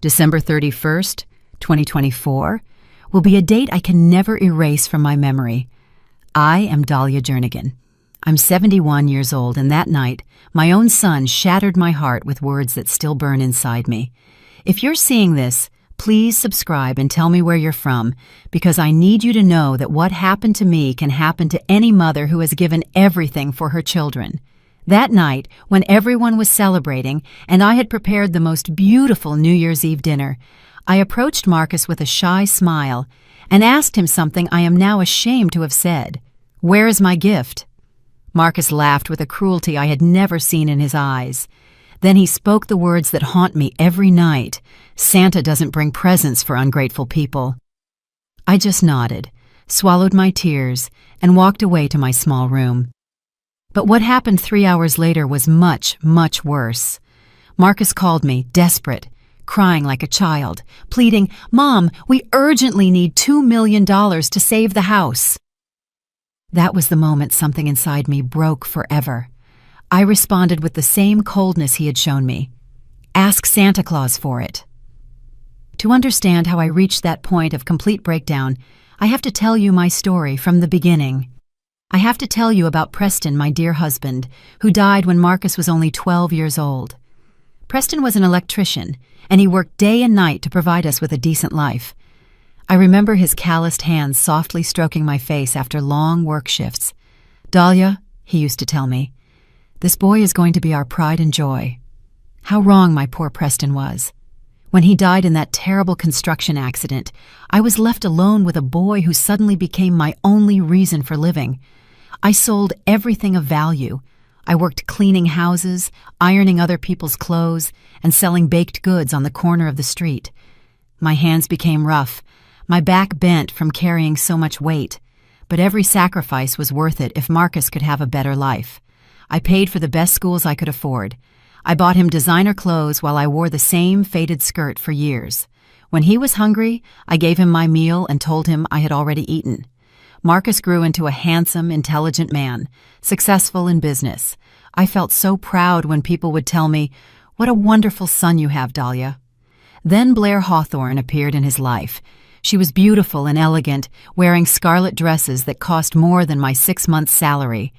December 31st, 2024, will be a date I can never erase from my memory. I am Dahlia Jernigan. I'm 71 years old, and that night, my own son shattered my heart with words that still burn inside me. If you're seeing this, please subscribe and tell me where you're from, because I need you to know that what happened to me can happen to any mother who has given everything for her children. That night, when everyone was celebrating and I had prepared the most beautiful New Year's Eve dinner, I approached Marcus with a shy smile and asked him something I am now ashamed to have said. "Where is my gift?" Marcus laughed with a cruelty I had never seen in his eyes. Then he spoke the words that haunt me every night: "Santa doesn't bring presents for ungrateful people." I just nodded, swallowed my tears, and walked away to my small room. But what happened 3 hours later was much, much worse. Marcus called me, desperate, crying like a child, pleading, "Mom, we urgently need $2 million to save the house." That was the moment something inside me broke forever. I responded with the same coldness he had shown me. "Ask Santa Claus for it." To understand how I reached that point of complete breakdown, I have to tell you my story from the beginning. I have to tell you about Preston, my dear husband, who died when Marcus was only 12 years old. Preston was an electrician, and he worked day and night to provide us with a decent life. I remember his calloused hands softly stroking my face after long work shifts. "Dahlia," he used to tell me, "this boy is going to be our pride and joy." How wrong my poor Preston was. When he died in that terrible construction accident, I was left alone with a boy who suddenly became my only reason for living. I sold everything of value. I worked cleaning houses, ironing other people's clothes, and selling baked goods on the corner of the street. My hands became rough, my back bent from carrying so much weight, but every sacrifice was worth it if Marcus could have a better life. I paid for the best schools I could afford. I bought him designer clothes while I wore the same faded skirt for years. When he was hungry, I gave him my meal and told him I had already eaten. Marcus grew into a handsome, intelligent man, successful in business. I felt so proud when people would tell me, "What a wonderful son you have, Dahlia." Then Blair Hawthorne appeared in his life. She was beautiful and elegant, wearing scarlet dresses that cost more than my 6 months' salary.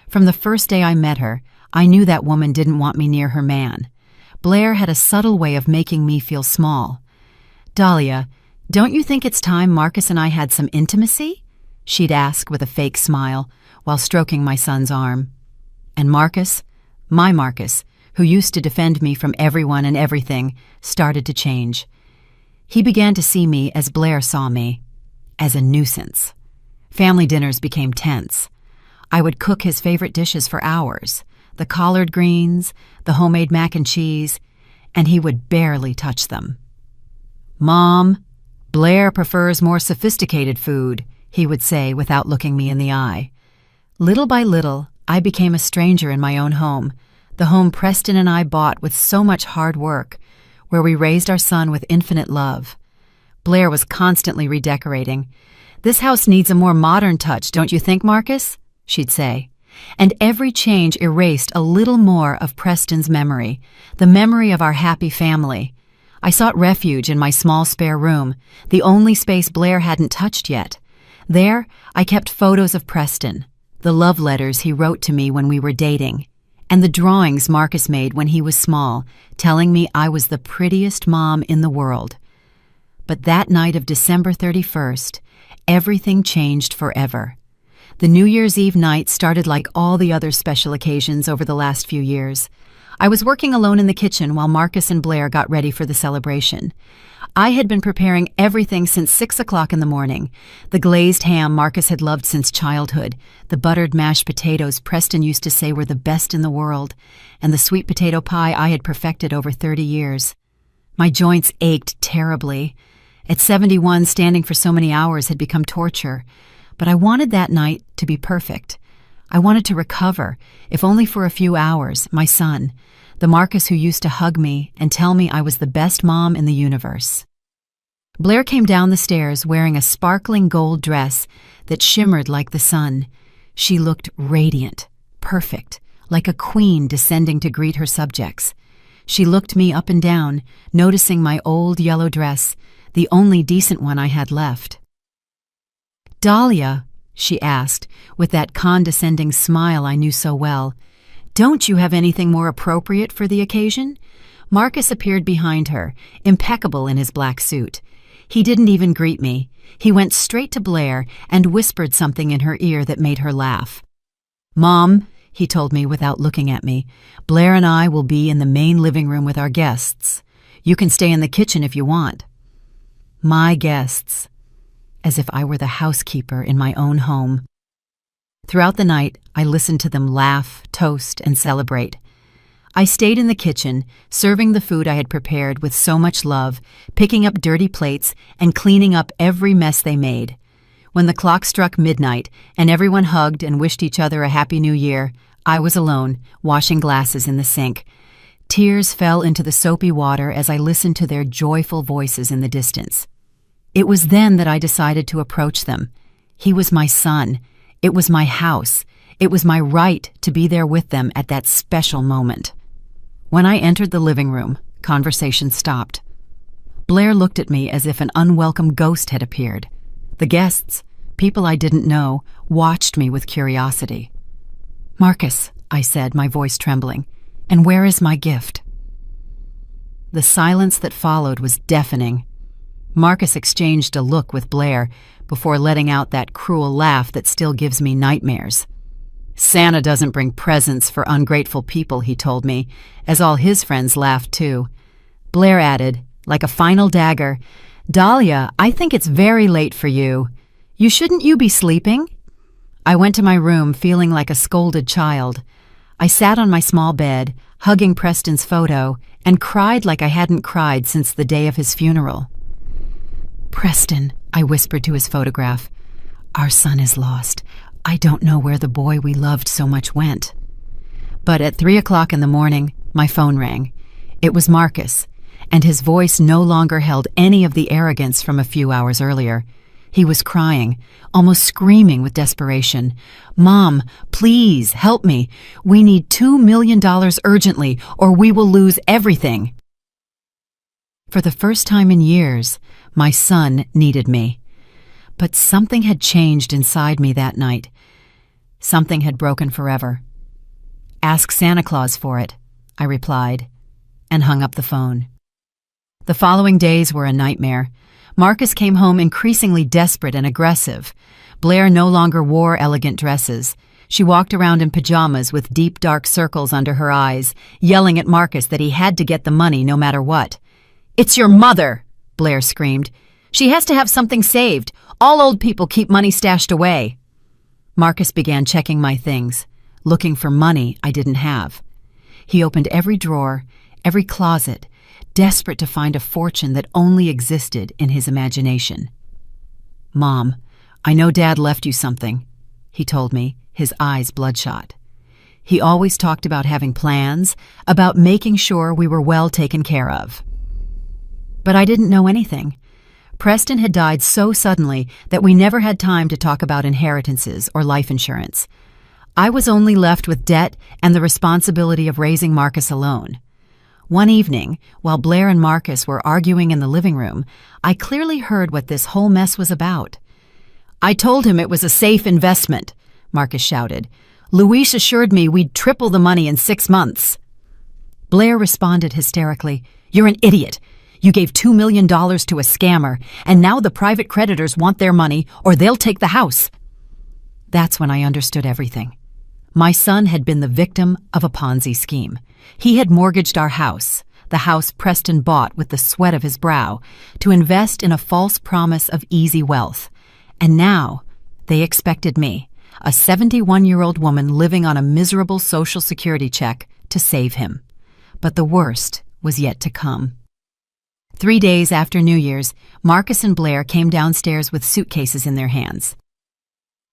From the first day I met her, I knew that woman didn't want me near her man. Blair had a subtle way of making me feel small. "Dahlia, don't you think it's time Marcus and I had some intimacy?" she'd ask with a fake smile while stroking my son's arm. And Marcus, my Marcus, who used to defend me from everyone and everything, started to change. He began to see me as Blair saw me, as a nuisance. Family dinners became tense. I would cook his favorite dishes for hours, the collard greens, the homemade mac and cheese, and he would barely touch them. "Mom, Blair prefers more sophisticated food," he would say without looking me in the eye. Little by little, I became a stranger in my own home, the home Preston and I bought with so much hard work, where we raised our son with infinite love. Blair was constantly redecorating. "This house needs a more modern touch, don't you think, Marcus?" she'd say. And every change erased a little more of Preston's memory, the memory of our happy family. I sought refuge in my small spare room, the only space Blair hadn't touched yet. There, I kept photos of Preston, the love letters he wrote to me when we were dating, and the drawings Marcus made when he was small, telling me I was the prettiest mom in the world. But that night of December 31st, everything changed forever. The New Year's Eve night started like all the other special occasions over the last few years. I was working alone in the kitchen while Marcus and Blair got ready for the celebration. I had been preparing everything since 6 o'clock in the morning. The glazed ham Marcus had loved since childhood, the buttered mashed potatoes Preston used to say were the best in the world, and the sweet potato pie I had perfected over 30 years. My joints ached terribly. At 71, standing for so many hours had become torture. But I wanted that night to be perfect. I wanted to recover, if only for a few hours, my son, the Marcus who used to hug me and tell me I was the best mom in the universe. Blair came down the stairs wearing a sparkling gold dress that shimmered like the sun. She looked radiant, perfect, like a queen descending to greet her subjects. She looked me up and down, noticing my old yellow dress, the only decent one I had left. "Dahlia," she asked, with that condescending smile I knew so well, "don't you have anything more appropriate for the occasion?" Marcus appeared behind her, impeccable in his black suit. He didn't even greet me. He went straight to Blair and whispered something in her ear that made her laugh. "Mom," he told me without looking at me, "Blair and I will be in the main living room with our guests. You can stay in the kitchen if you want." My guests. As if I were the housekeeper in my own home. Throughout the night, I listened to them laugh, toast, and celebrate. I stayed in the kitchen, serving the food I had prepared with so much love, picking up dirty plates, and cleaning up every mess they made. When the clock struck midnight and everyone hugged and wished each other a Happy New Year, I was alone, washing glasses in the sink. Tears fell into the soapy water as I listened to their joyful voices in the distance. It was then that I decided to approach them. He was my son. It was my house. It was my right to be there with them at that special moment. When I entered the living room, conversation stopped. Blair looked at me as if an unwelcome ghost had appeared. The guests, people I didn't know, watched me with curiosity. "Marcus," I said, my voice trembling, "and where is my gift?" The silence that followed was deafening. Marcus exchanged a look with Blair before letting out that cruel laugh that still gives me nightmares. "Santa doesn't bring presents for ungrateful people," he told me, as all his friends laughed too. Blair added, like a final dagger, "Dahlia, I think it's very late for you. Shouldn't you be sleeping?" I went to my room feeling like a scolded child. I sat on my small bed, hugging Preston's photo, and cried like I hadn't cried since the day of his funeral. "Preston," I whispered to his photograph, "our son is lost. I don't know where the boy we loved so much went." But at 3 o'clock in the morning, my phone rang. It was Marcus, and his voice no longer held any of the arrogance from a few hours earlier. He was crying, almost screaming with desperation. "Mom, please help me. We need $2 million urgently, or we will lose everything." For the first time in years, my son needed me. But something had changed inside me that night. Something had broken forever. "Ask Santa Claus for it," I replied, and hung up the phone. The following days were a nightmare. Marcus came home increasingly desperate and aggressive. Blair no longer wore elegant dresses. She walked around in pajamas with deep dark circles under her eyes, yelling at Marcus that he had to get the money no matter what. "It's your mother!" Blair screamed. "She has to have something saved. All old people keep money stashed away." Marcus began checking my things, looking for money I didn't have. He opened every drawer, every closet, desperate to find a fortune that only existed in his imagination. "Mom, I know Dad left you something," he told me, his eyes bloodshot. He always talked about having plans, about making sure we were well taken care of. But I didn't know anything. Preston had died so suddenly that we never had time to talk about inheritances or life insurance. I was only left with debt and the responsibility of raising Marcus alone. One evening, while Blair and Marcus were arguing in the living room, I clearly heard what this whole mess was about. "I told him it was a safe investment," Marcus shouted. "Luis assured me we'd triple the money in 6 months." Blair responded hysterically, "You're an idiot. You gave $2 million to a scammer, and now the private creditors want their money or they'll take the house." That's when I understood everything. My son had been the victim of a Ponzi scheme. He had mortgaged our house, the house Preston bought with the sweat of his brow, to invest in a false promise of easy wealth. And now they expected me, a 71-year-old woman living on a miserable Social Security check, to save him. But the worst was yet to come. 3 days after New Year's, Marcus and Blair came downstairs with suitcases in their hands.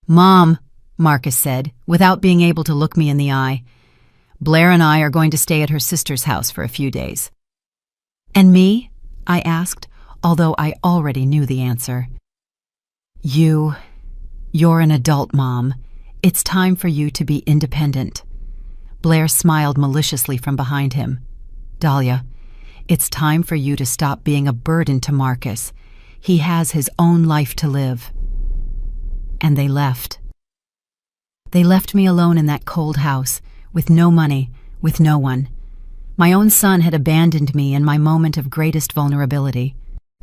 "Mom," Marcus said, without being able to look me in the eye, "Blair and I are going to stay at her sister's house for a few days." "And me?" I asked, although I already knew the answer. You're an adult, Mom. It's time for you to be independent." Blair smiled maliciously from behind him. Dahlia, it's time for you to stop being a burden to Marcus. He has his own life to live. And they left. They left me alone in that cold house, with no money, with no one. My own son had abandoned me in my moment of greatest vulnerability.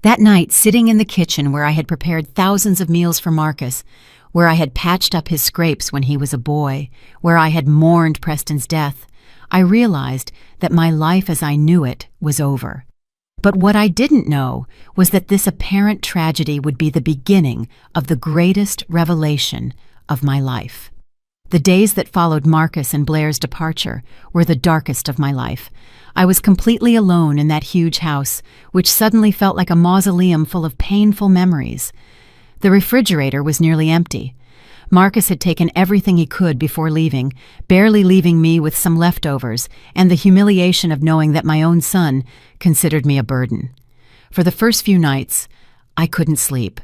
That night, sitting in the kitchen where I had prepared thousands of meals for Marcus, where I had patched up his scrapes when he was a boy, where I had mourned Preston's death, I realized that my life as I knew it was over. But what I didn't know was that this apparent tragedy would be the beginning of the greatest revelation of my life. The days that followed Marcus and Blair's departure were the darkest of my life. I was completely alone in that huge house, which suddenly felt like a mausoleum full of painful memories. The refrigerator was nearly empty. Marcus had taken everything he could before leaving, barely leaving me with some leftovers, and the humiliation of knowing that my own son considered me a burden. For the first few nights, I couldn't sleep.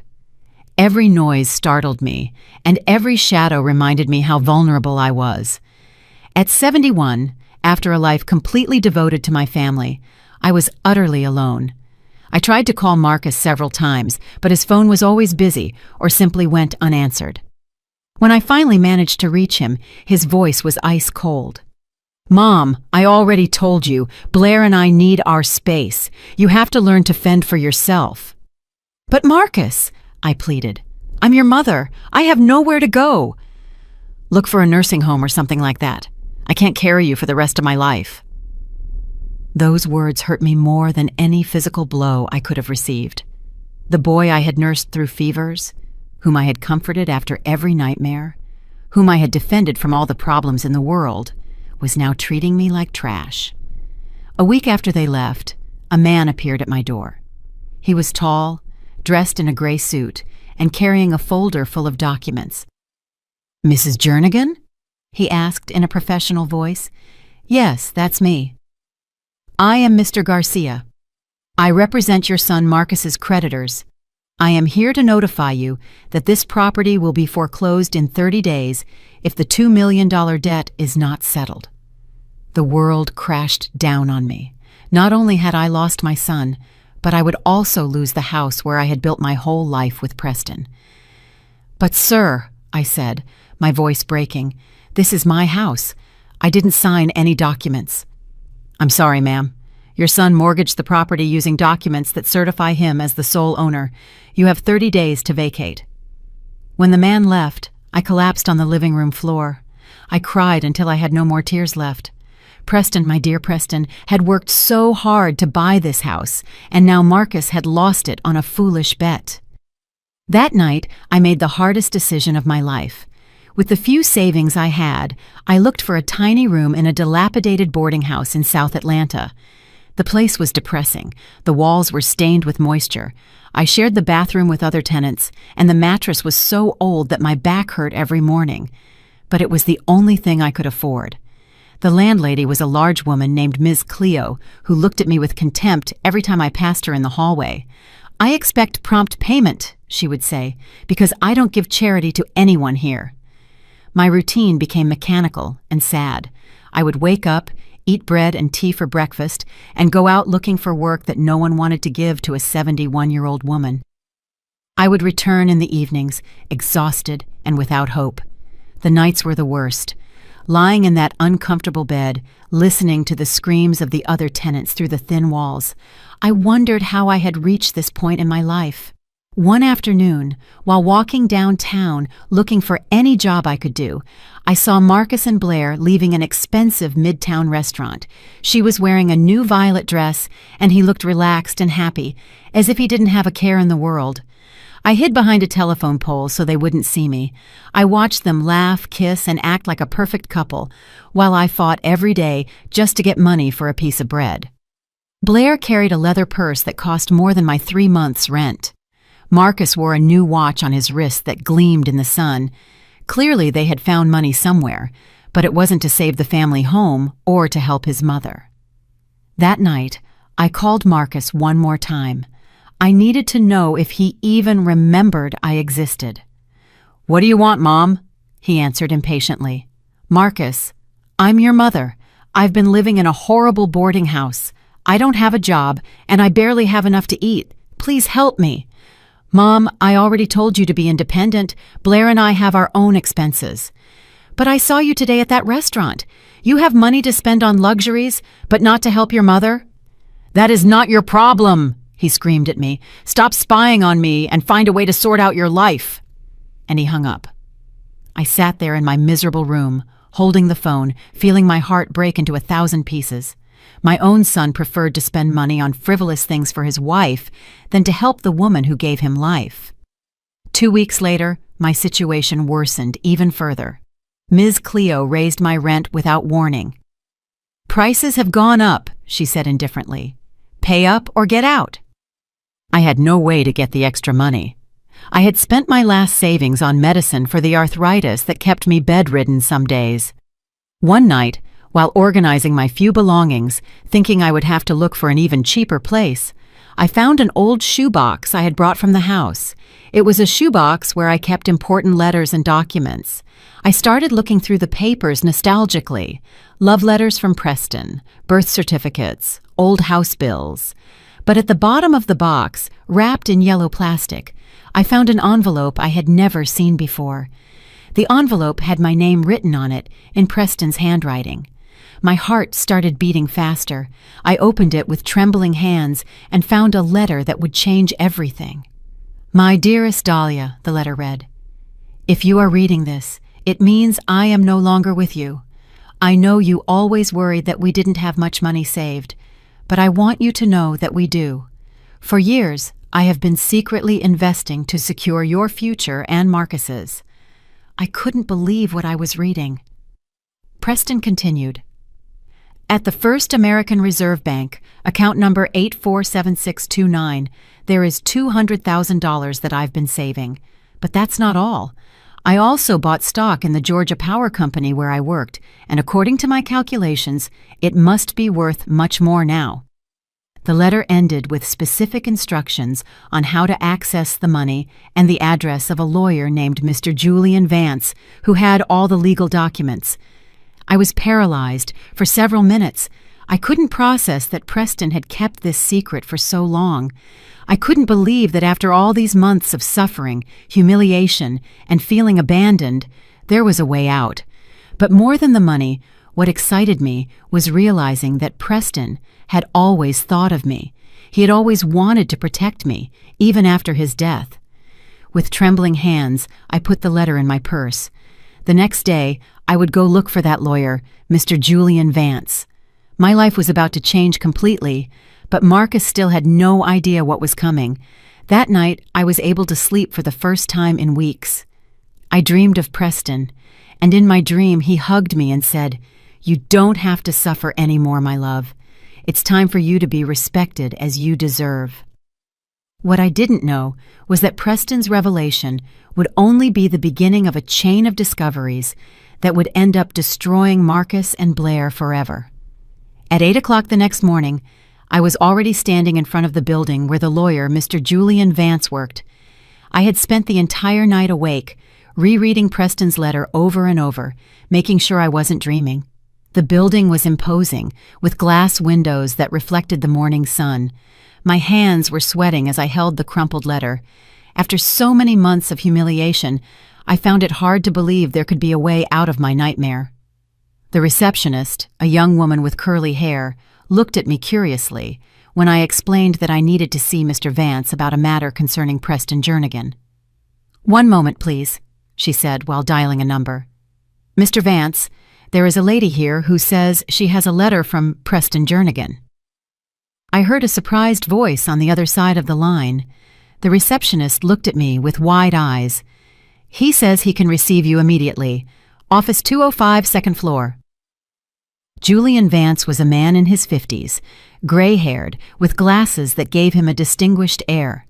Every noise startled me, and every shadow reminded me how vulnerable I was. At 71, after a life completely devoted to my family, I was utterly alone. I tried to call Marcus several times, but his phone was always busy or simply went unanswered. When I finally managed to reach him, his voice was ice cold. "Mom, I already told you, Blair and I need our space. You have to learn to fend for yourself." "But Marcus," I pleaded, "I'm your mother. I have nowhere to go." "Look for a nursing home or something like that. I can't carry you for the rest of my life." Those words hurt me more than any physical blow I could have received. The boy I had nursed through fevers, whom I had comforted after every nightmare, whom I had defended from all the problems in the world, was now treating me like trash. A week after they left, a man appeared at my door. He was tall, dressed in a gray suit, and carrying a folder full of documents. "Mrs. Jernigan?" he asked in a professional voice. "Yes, that's me." "I am Mr. Garcia. I represent your son Marcus's creditors. I am here to notify you that this property will be foreclosed in 30 days if the $2 million debt is not settled." The world crashed down on me. Not only had I lost my son, but I would also lose the house where I had built my whole life with Preston. "But sir," I said, my voice breaking, "this is my house. I didn't sign any documents." "I'm sorry, ma'am. Your son mortgaged the property using documents that certify him as the sole owner. You have 30 days to vacate." When the man left, I collapsed on the living room floor. I cried until I had no more tears left. Preston, my dear Preston, had worked so hard to buy this house, and now Marcus had lost it on a foolish bet. That night, I made the hardest decision of my life. With the few savings I had, I looked for a tiny room in a dilapidated boarding house in South Atlanta. The place was depressing. The walls were stained with moisture. I shared the bathroom with other tenants, and the mattress was so old that my back hurt every morning. But it was the only thing I could afford. The landlady was a large woman named Ms. Cleo, who looked at me with contempt every time I passed her in the hallway. "I expect prompt payment," she would say, "because I don't give charity to anyone here." My routine became mechanical and sad. I would wake up, eat bread and tea for breakfast, and go out looking for work that no one wanted to give to a 71-year-old woman. I would return in the evenings, exhausted and without hope. The nights were the worst. Lying in that uncomfortable bed, listening to the screams of the other tenants through the thin walls, I wondered how I had reached this point in my life. One afternoon, while walking downtown looking for any job I could do, I saw Marcus and Blair leaving an expensive midtown restaurant. She was wearing a new violet dress, and he looked relaxed and happy, as if he didn't have a care in the world. I hid behind a telephone pole so they wouldn't see me. I watched them laugh, kiss, and act like a perfect couple, while I fought every day just to get money for a piece of bread. Blair carried a leather purse that cost more than my 3 months' rent. Marcus wore a new watch on his wrist that gleamed in the sun. Clearly they had found money somewhere, but it wasn't to save the family home or to help his mother. That night, I called Marcus one more time. I needed to know if he even remembered I existed. "What do you want, Mom?" he answered impatiently. "Marcus, I'm your mother. I've been living in a horrible boarding house. I don't have a job, and I barely have enough to eat. Please help me. Mom, I already told you to be independent. Blair and I have our own expenses. But I saw you today at that restaurant. You have money to spend on luxuries, but not to help your mother? That is not your problem, he screamed at me. Stop spying on me and find a way to sort out your life. And he hung up. I sat there in my miserable room, holding the phone, feeling my heart break into 1,000 pieces. My own son preferred to spend money on frivolous things for his wife than to help the woman who gave him life. 2 weeks later, my situation worsened even further. Ms. Cleo raised my rent without warning. Prices have gone up, she said indifferently. Pay up or get out. I had no way to get the extra money. I had spent my last savings on medicine for the arthritis that kept me bedridden some days. One night, while organizing my few belongings, thinking I would have to look for an even cheaper place, I found an old shoebox I had brought from the house. It was a shoebox where I kept important letters and documents. I started looking through the papers nostalgically. Love letters from Preston, birth certificates, old house bills. But at the bottom of the box, wrapped in yellow plastic, I found an envelope I had never seen before. The envelope had my name written on it in Preston's handwriting. My heart started beating faster. I opened it with trembling hands and found a letter that would change everything. My dearest Dahlia, the letter read, if you are reading this, it means I am no longer with you. I know you always worried that we didn't have much money saved, but I want you to know that we do. For years, I have been secretly investing to secure your future and Marcus's. I couldn't believe what I was reading. Preston continued. At the First American Reserve Bank, account number 847629, there is $200,000 that I've been saving. But that's not all. I also bought stock in the Georgia Power Company where I worked, and according to my calculations, it must be worth much more now. The letter ended with specific instructions on how to access the money and the address of a lawyer named Mr. Julian Vance, who had all the legal documents. I was paralyzed for several minutes. I couldn't process that Preston had kept this secret for so long. I couldn't believe that after all these months of suffering, humiliation, and feeling abandoned, there was a way out. But more than the money, what excited me was realizing that Preston had always thought of me. He had always wanted to protect me, even after his death. With trembling hands, I put the letter in my purse. The next day, I would go look for that lawyer, Mr. Julian Vance. My life was about to change completely, but Marcus still had no idea what was coming. That night, I was able to sleep for the first time in weeks. I dreamed of Preston, and in my dream he hugged me and said, "You don't have to suffer anymore, my love. It's time for you to be respected as you deserve." What I didn't know was that Preston's revelation would only be the beginning of a chain of discoveries that would end up destroying Marcus and Blair forever. At 8 o'clock the next morning, I was already standing in front of the building where the lawyer, Mr. Julian Vance, worked. I had spent the entire night awake, rereading Preston's letter over and over, making sure I wasn't dreaming. The building was imposing, with glass windows that reflected the morning sun. My hands were sweating as I held the crumpled letter. After so many months of humiliation, I found it hard to believe there could be a way out of my nightmare. The receptionist, a young woman with curly hair, looked at me curiously when I explained that I needed to see Mr. Vance about a matter concerning Preston Jernigan. "One moment, please," she said while dialing a number. "Mr. Vance, there is a lady here who says she has a letter from Preston Jernigan." I heard a surprised voice on the other side of the line. The receptionist looked at me with wide eyes. "He says he can receive you immediately. Office 205, second floor." Julian Vance was a man in his 50s, gray-haired, with glasses that gave him a distinguished air.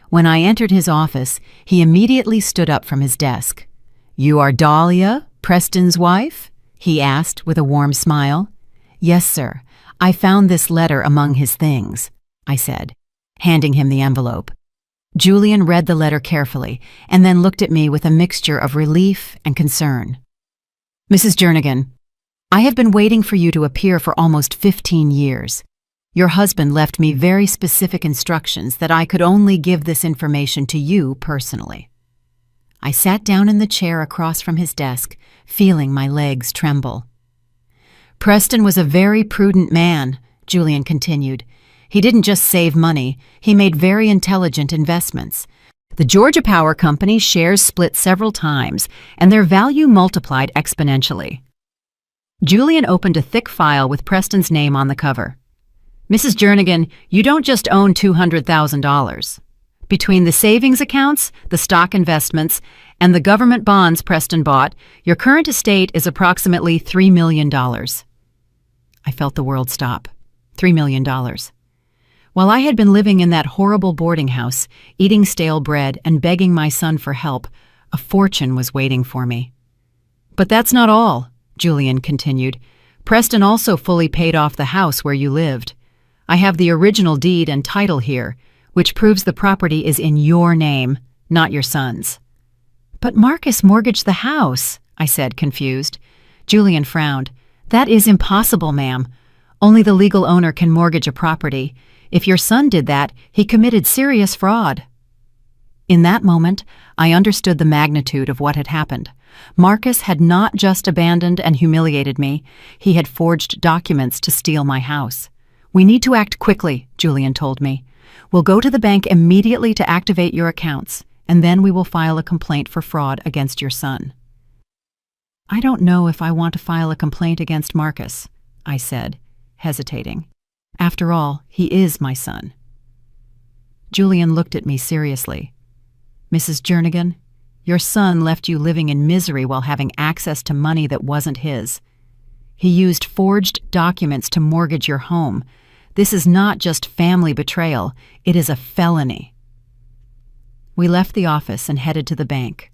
When I entered his office, he immediately stood up from his desk. "You are Dahlia, Preston's wife?" he asked with a warm smile. "Yes, sir. I found this letter among his things," I said, handing him the envelope. Julian read the letter carefully and then looked at me with a mixture of relief and concern. "Mrs. Jernigan, I have been waiting for you to appear for almost 15 years. Your husband left me very specific instructions that I could only give this information to you personally. I sat down in the chair across from his desk, feeling my legs tremble. Preston was a very prudent man, Julian continued. He didn't just save money, he made very intelligent investments. The Georgia Power Company's shares split several times, and their value multiplied exponentially. Julian opened a thick file with Preston's name on the cover. Mrs. Jernigan, you don't just own $200,000. Between the savings accounts, the stock investments, and the government bonds Preston bought, your current estate is approximately $3 million. I felt the world stop. $3 million. While I had been living in that horrible boarding house, eating stale bread and begging my son for help, a fortune was waiting for me. But that's not all, Julian continued. Preston also fully paid off the house where you lived. I have the original deed and title here, which proves the property is in your name, not your son's. But Marcus mortgaged the house, I said, confused. Julian frowned. That is impossible, ma'am. Only the legal owner can mortgage a property. If your son did that, he committed serious fraud. In that moment, I understood the magnitude of what had happened. Marcus had not just abandoned and humiliated me, he had forged documents to steal my house. We need to act quickly, Julian told me. We'll go to the bank immediately to activate your accounts, and then we will file a complaint for fraud against your son. I don't know if I want to file a complaint against Marcus, I said, hesitating. After all, he is my son. Julian looked at me seriously. Mrs. Jernigan, your son left you living in misery while having access to money that wasn't his. He used forged documents to mortgage your home. This is not just family betrayal, it is a felony. We left the office and headed to the bank.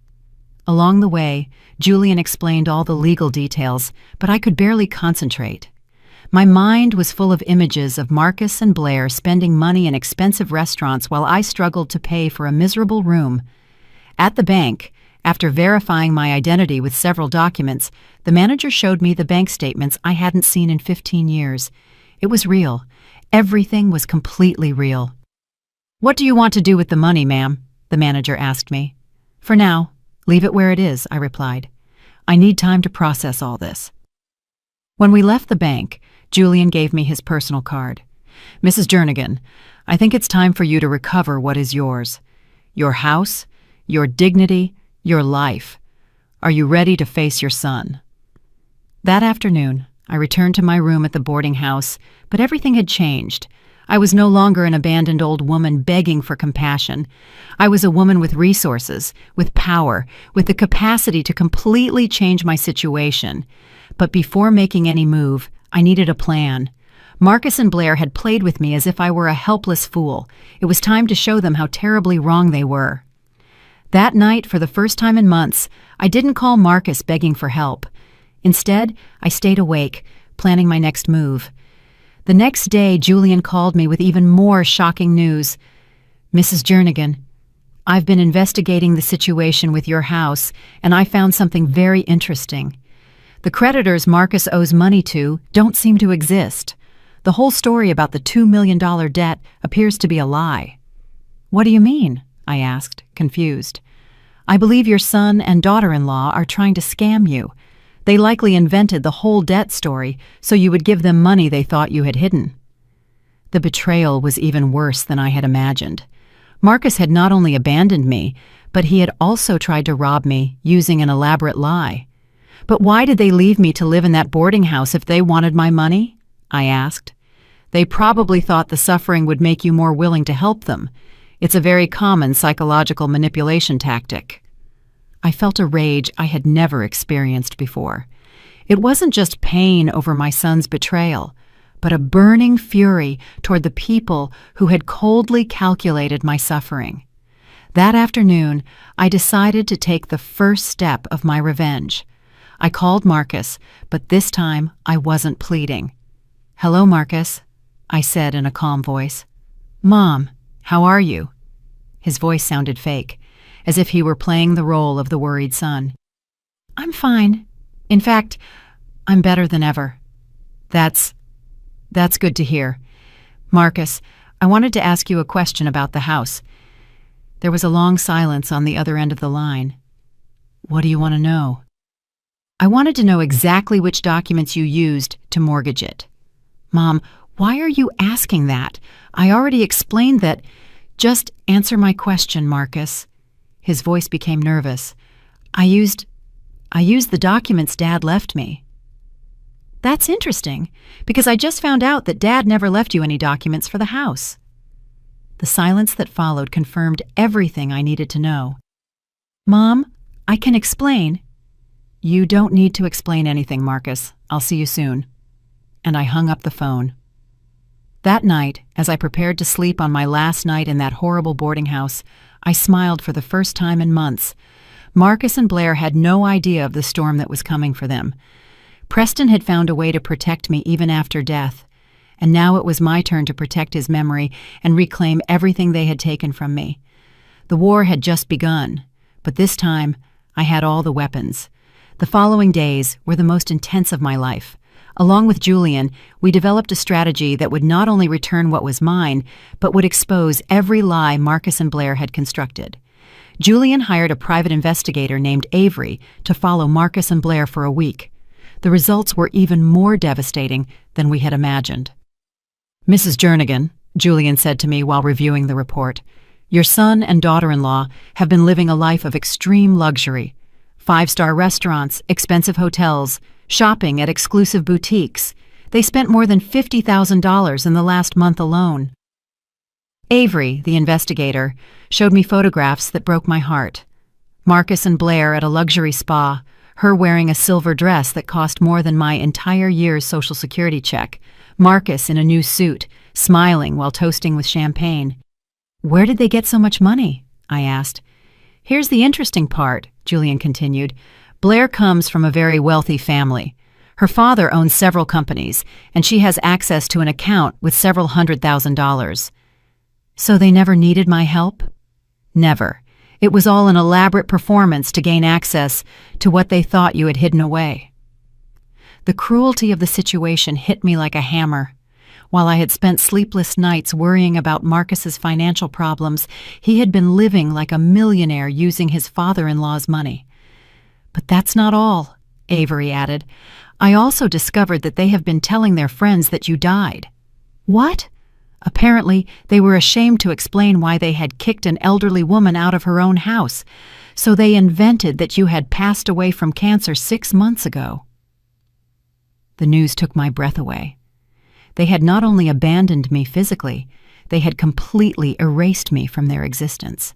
Along the way, Julian explained all the legal details, but I could barely concentrate. My mind was full of images of Marcus and Blair spending money in expensive restaurants while I struggled to pay for a miserable room. At the bank, after verifying my identity with several documents, the manager showed me the bank statements I hadn't seen in 15 years. It was real. Everything was completely real. "What do you want to do with the money, ma'am?" the manager asked me. "For now, leave it where it is," I replied. "I need time to process all this." When we left the bank, Julian gave me his personal card. "Mrs. Jernigan, I think it's time for you to recover what is yours. Your house, your dignity, your life. Are you ready to face your son?" That afternoon, I returned to my room at the boarding house, but everything had changed. I was no longer an abandoned old woman begging for compassion. I was a woman with resources, with power, with the capacity to completely change my situation. But before making any move, I needed a plan. Marcus and Blair had played with me as if I were a helpless fool. It was time to show them how terribly wrong they were. That night, for the first time in months, I didn't call Marcus begging for help. Instead, I stayed awake, planning my next move. The next day, Julian called me with even more shocking news. "Mrs. Jernigan, I've been investigating the situation with your house, and I found something very interesting. The creditors Marcus owes money to don't seem to exist. The whole story about the $2 million debt appears to be a lie." "What do you mean?" I asked, confused. "I believe your son and daughter-in-law are trying to scam you. They likely invented the whole debt story so you would give them money they thought you had hidden." The betrayal was even worse than I had imagined. Marcus had not only abandoned me, but he had also tried to rob me using an elaborate lie. "But why did they leave me to live in that boarding house if they wanted my money?" I asked. "They probably thought the suffering would make you more willing to help them. It's a very common psychological manipulation tactic." I felt a rage I had never experienced before. It wasn't just pain over my son's betrayal, but a burning fury toward the people who had coldly calculated my suffering. That afternoon, I decided to take the first step of my revenge. I called Marcus, but this time I wasn't pleading. "Hello, Marcus," I said in a calm voice. "Mom, how are you?" His voice sounded fake, as if he were playing the role of the worried son. "I'm fine. In fact, I'm better than ever." That's good to hear. Marcus, I wanted to ask you a question about the house. There was a long silence on the other end of the line. What do you want to know? I wanted to know exactly which documents you used to mortgage it. Mom, why are you asking that? I already explained that. Just answer my question, Marcus. His voice became nervous. I used the documents Dad left me. That's interesting, because I just found out that Dad never left you any documents for the house. The silence that followed confirmed everything I needed to know. Mom, I can explain. You don't need to explain anything, Marcus. I'll see you soon. And I hung up the phone. That night, as I prepared to sleep on my last night in that horrible boarding house, I smiled for the first time in months. Marcus and Blair had no idea of the storm that was coming for them. Preston had found a way to protect me even after death, and now it was my turn to protect his memory and reclaim everything they had taken from me. The war had just begun, but this time I had all the weapons. The following days were the most intense of my life. Along with Julian, we developed a strategy that would not only return what was mine, but would expose every lie Marcus and Blair had constructed. Julian hired a private investigator named Avery to follow Marcus and Blair for a week. The results were even more devastating than we had imagined. Mrs. Jernigan, Julian said to me while reviewing the report, your son and daughter-in-law have been living a life of extreme luxury. 5-star restaurants, expensive hotels, shopping at exclusive boutiques. They spent more than $50,000 in the last month alone. Avery, the investigator, showed me photographs that broke my heart. Marcus and Blair at a luxury spa, her wearing a silver dress that cost more than my entire year's Social Security check. Marcus in a new suit, smiling while toasting with champagne. Where did they get so much money? I asked. Here's the interesting part, Julian continued. Blair comes from a very wealthy family. Her father owns several companies, and she has access to an account with several $100,000. So they never needed my help? Never. It was all an elaborate performance to gain access to what they thought you had hidden away. The cruelty of the situation hit me like a hammer. While I had spent sleepless nights worrying about Marcus's financial problems, he had been living like a millionaire using his father-in-law's money. But that's not all, Avery added. I also discovered that they have been telling their friends that you died. What? Apparently, they were ashamed to explain why they had kicked an elderly woman out of her own house, so they invented that you had passed away from cancer 6 months ago. The news took my breath away. They had not only abandoned me physically, they had completely erased me from their existence.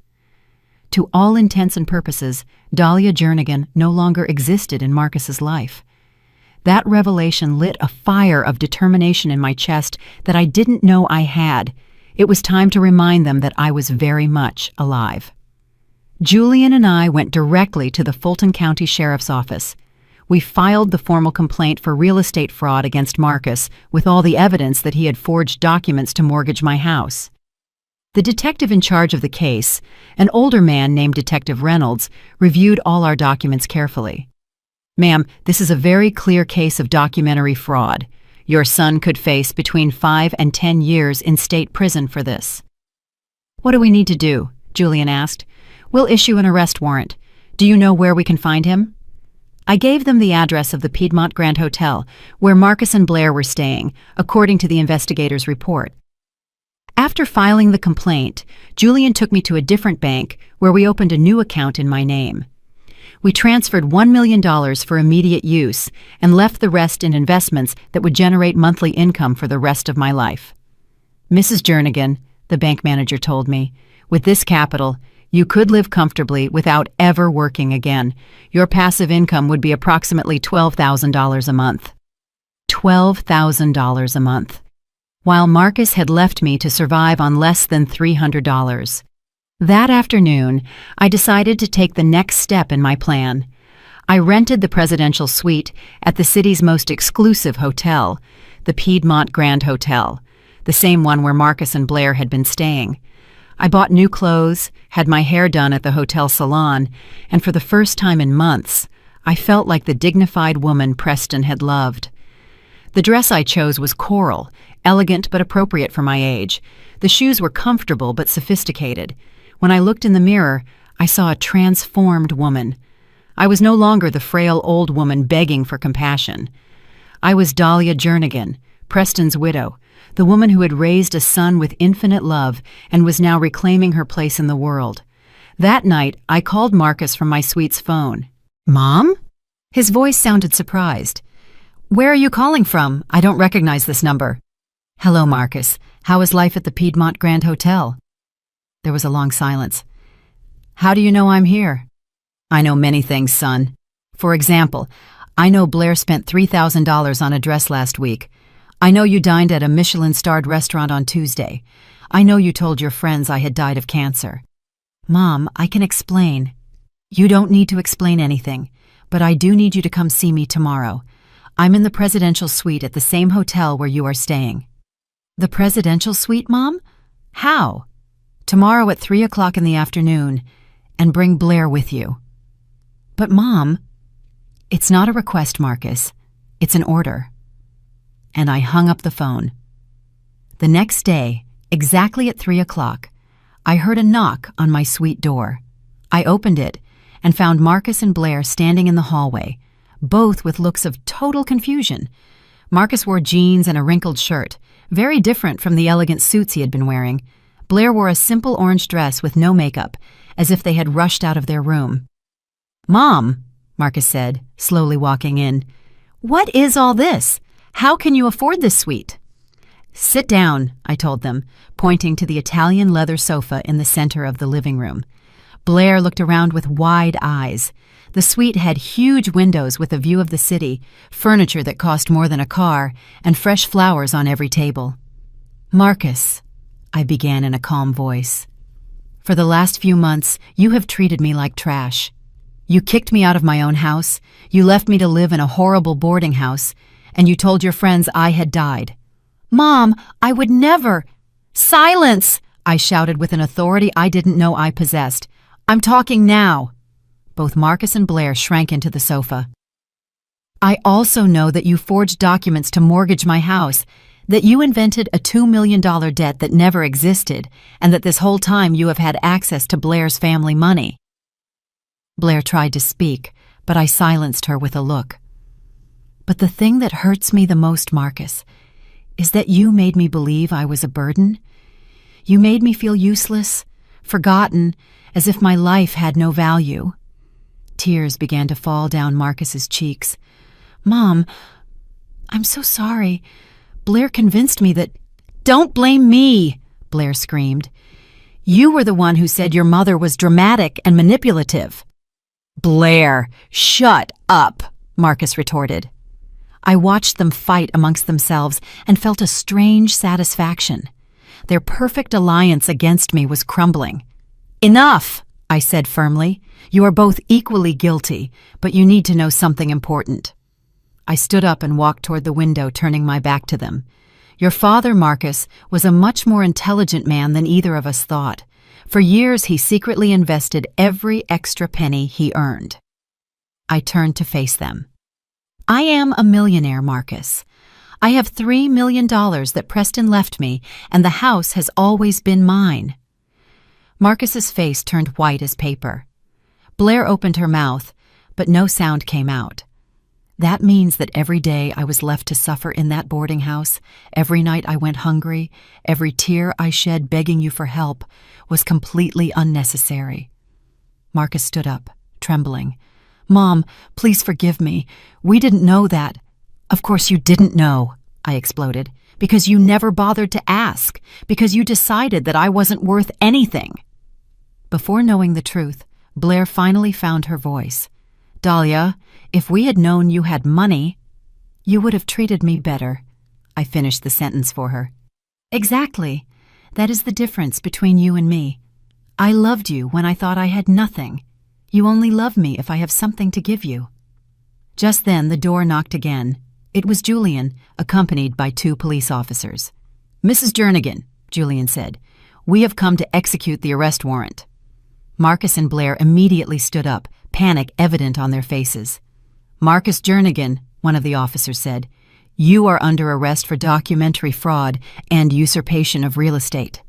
To all intents and purposes, Dahlia Jernigan no longer existed in Marcus's life. That revelation lit a fire of determination in my chest that I didn't know I had. It was time to remind them that I was very much alive. Julian and I went directly to the Fulton County Sheriff's Office. We filed the formal complaint for real estate fraud against Marcus with all the evidence that he had forged documents to mortgage my house. The detective in charge of the case, an older man named Detective Reynolds, reviewed all our documents carefully. Ma'am, this is a very clear case of documentary fraud. Your son could face between 5 and 10 years in state prison for this. What do we need to do? Julian asked. We'll issue an arrest warrant. Do you know where we can find him? I gave them the address of the Piedmont Grand Hotel, where Marcus and Blair were staying, according to the investigator's report. After filing the complaint, Julian took me to a different bank where we opened a new account in my name. We transferred $1 million for immediate use and left the rest in investments that would generate monthly income for the rest of my life. Mrs. Jernigan, the bank manager told me, with this capital, you could live comfortably without ever working again. Your passive income would be approximately $12,000 a month. $12,000 a month. While Marcus had left me to survive on less than $300. That afternoon, I decided to take the next step in my plan. I rented the presidential suite at the city's most exclusive hotel, the Piedmont Grand Hotel, the same one where Marcus and Blair had been staying. I bought new clothes, had my hair done at the hotel salon, and for the first time in months, I felt like the dignified woman Preston had loved. The dress I chose was coral, elegant but appropriate for my age. The shoes were comfortable but sophisticated. When I looked in the mirror, I saw a transformed woman. I was no longer the frail old woman begging for compassion. I was Dahlia Jernigan, Preston's widow, the woman who had raised a son with infinite love and was now reclaiming her place in the world. That night, I called Marcus from my suite's phone. "Mom?" His voice sounded surprised. "Where are you calling from? I don't recognize this number." "Hello, Marcus. How is life at the Piedmont Grand Hotel?" There was a long silence. "How do you know I'm here?" "I know many things, son. For example, I know Blair spent $3,000 on a dress last week. I know you dined at a Michelin-starred restaurant on Tuesday. I know you told your friends I had died of cancer." "Mom, I can explain." "You don't need to explain anything, but I do need you to come see me tomorrow. I'm in the presidential suite at the same hotel where you are staying." "The presidential suite, Mom? How?" "Tomorrow at 3 o'clock in the afternoon, and bring Blair with you." "But Mom..." "It's not a request, Marcus. It's an order." And I hung up the phone. The next day, exactly at 3 o'clock, I heard a knock on my suite door. I opened it and found Marcus and Blair standing in the hallway, both with looks of total confusion. Marcus wore jeans and a wrinkled shirt, very different from the elegant suits he had been wearing. Blair wore a simple orange dress with no makeup, as if they had rushed out of their room. "Mom," Marcus said, slowly walking in, "what is all this? How can you afford this suite?" "Sit down," I told them, pointing to the Italian leather sofa in the center of the living room. Blair looked around with wide eyes. The suite had huge windows with a view of the city, furniture that cost more than a car, and fresh flowers on every table. "Marcus," I began in a calm voice, "for the last few months, you have treated me like trash. You kicked me out of my own house, you left me to live in a horrible boarding house, and you told your friends I had died." "Mom, I would never—" "Silence!" I shouted with an authority I didn't know I possessed. "I'm talking now." Both Marcus and Blair shrank into the sofa. "I also know that you forged documents to mortgage my house, that you invented a $2 million debt that never existed, and that this whole time you have had access to Blair's family money." Blair tried to speak, but I silenced her with a look. "But the thing that hurts me the most, Marcus, is that you made me believe I was a burden. You made me feel useless, forgotten, as if my life had no value." Tears began to fall down Marcus's cheeks. "Mom, I'm so sorry. Blair convinced me that—" "Don't blame me!" Blair screamed. "You were the one who said your mother was dramatic and manipulative." "Blair, shut up!" Marcus retorted. I watched them fight amongst themselves and felt a strange satisfaction. Their perfect alliance against me was crumbling. "Enough!" I said firmly. "You are both equally guilty, but you need to know something important." I stood up and walked toward the window, turning my back to them. "Your father, Marcus, was a much more intelligent man than either of us thought. For years, he secretly invested every extra penny he earned." I turned to face them. "I am a millionaire, Marcus. I have $3 million that Preston left me, and the house has always been mine." Marcus's face turned white as paper. Blair opened her mouth, but no sound came out. "That means that every day I was left to suffer in that boarding house, every night I went hungry, every tear I shed begging you for help, was completely unnecessary." Marcus stood up, trembling. "Mom, please forgive me. We didn't know that." "Of course you didn't know," I exploded, "because you never bothered to ask, because you decided that I wasn't worth anything." Before knowing the truth, Blair finally found her voice. "Dahlia, if we had known you had money, you would have treated me better." I finished the sentence for her. "Exactly. That is the difference between you and me. I loved you when I thought I had nothing. You only love me if I have something to give you." Just then, the door knocked again. It was Julian, accompanied by 2 police officers. "Mrs. Jernigan," Julian said, "we have come to execute the arrest warrant." Marcus and Blair immediately stood up, panic evident on their faces. "Marcus Jernigan," one of the officers said, You are under arrest for documentary fraud and usurpation of real estate."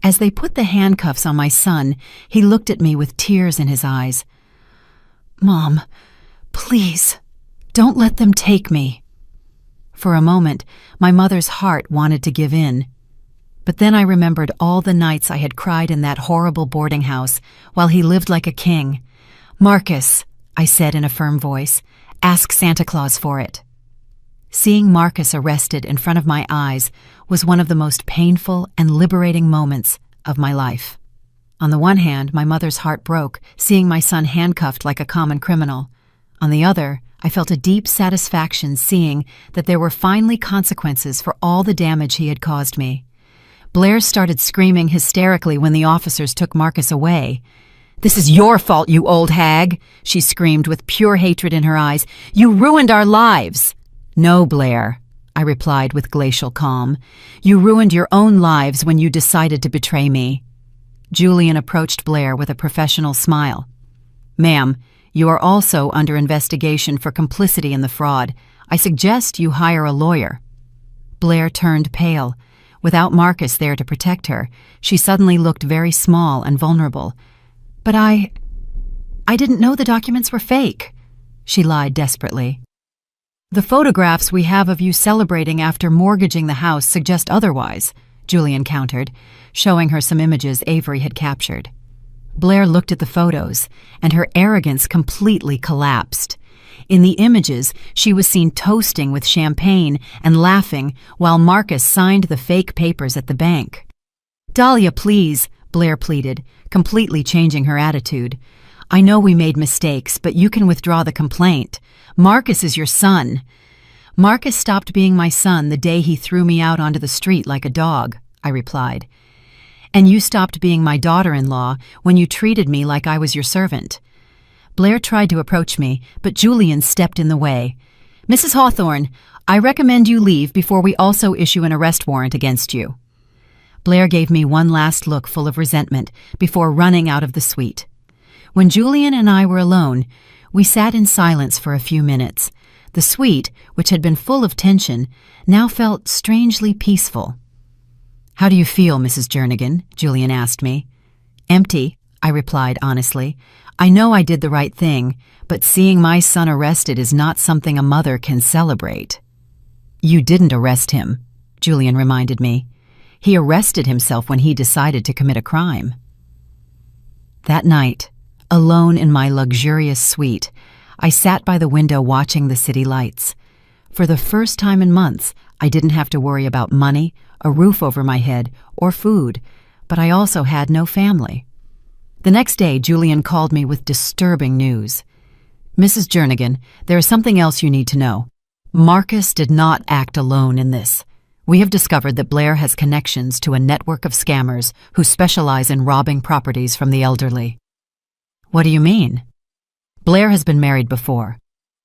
As they put the handcuffs on my son, he looked at me with tears in his eyes. "Mom, please, don't let them take me." For a moment, my mother's heart wanted to give in. But then I remembered all the nights I had cried in that horrible boarding house while he lived like a king. "Marcus," I said in a firm voice, "ask Santa Claus for it." Seeing Marcus arrested in front of my eyes was one of the most painful and liberating moments of my life. On the one hand, my mother's heart broke, seeing my son handcuffed like a common criminal. On the other, I felt a deep satisfaction seeing that there were finally consequences for all the damage he had caused me. Blair started screaming hysterically when the officers took Marcus away. "This is your fault, you old hag," she screamed with pure hatred in her eyes. "You ruined our lives." "No, Blair," I replied with glacial calm. "You ruined your own lives when you decided to betray me." Julian approached Blair with a professional smile. "Ma'am, you are also under investigation for complicity in the fraud. I suggest you hire a lawyer." Blair turned pale. Without Marcus there to protect her, she suddenly looked very small and vulnerable. "But I didn't know the documents were fake," she lied desperately. "The photographs we have of you celebrating after mortgaging the house suggest otherwise," Julian countered, showing her some images Avery had captured. Blair looked at the photos, and her arrogance completely collapsed. In the images, she was seen toasting with champagne and laughing while Marcus signed the fake papers at the bank. "Dahlia, please," Blair pleaded, completely changing her attitude. "I know we made mistakes, but you can withdraw the complaint. Marcus is your son." "Marcus stopped being my son the day he threw me out onto the street like a dog," I replied. "And you stopped being my daughter-in-law when you treated me like I was your servant." Blair tried to approach me, but Julian stepped in the way. "Mrs. Hawthorne, I recommend you leave before we also issue an arrest warrant against you." Blair gave me one last look full of resentment before running out of the suite. When Julian and I were alone, we sat in silence for a few minutes. The suite, which had been full of tension, now felt strangely peaceful. "How do you feel, Mrs. Jernigan?" Julian asked me. "Empty," I replied honestly. "I know I did the right thing, but seeing my son arrested is not something a mother can celebrate." "You didn't arrest him," Julian reminded me. "He arrested himself when he decided to commit a crime." That night, alone in my luxurious suite, I sat by the window watching the city lights. For the first time in months, I didn't have to worry about money, a roof over my head, or food, but I also had no family. The next day, Julian called me with disturbing news. "Mrs. Jernigan, there is something else you need to know. Marcus did not act alone in this. We have discovered that Blair has connections to a network of scammers who specialize in robbing properties from the elderly." "What do you mean?" "Blair has been married before.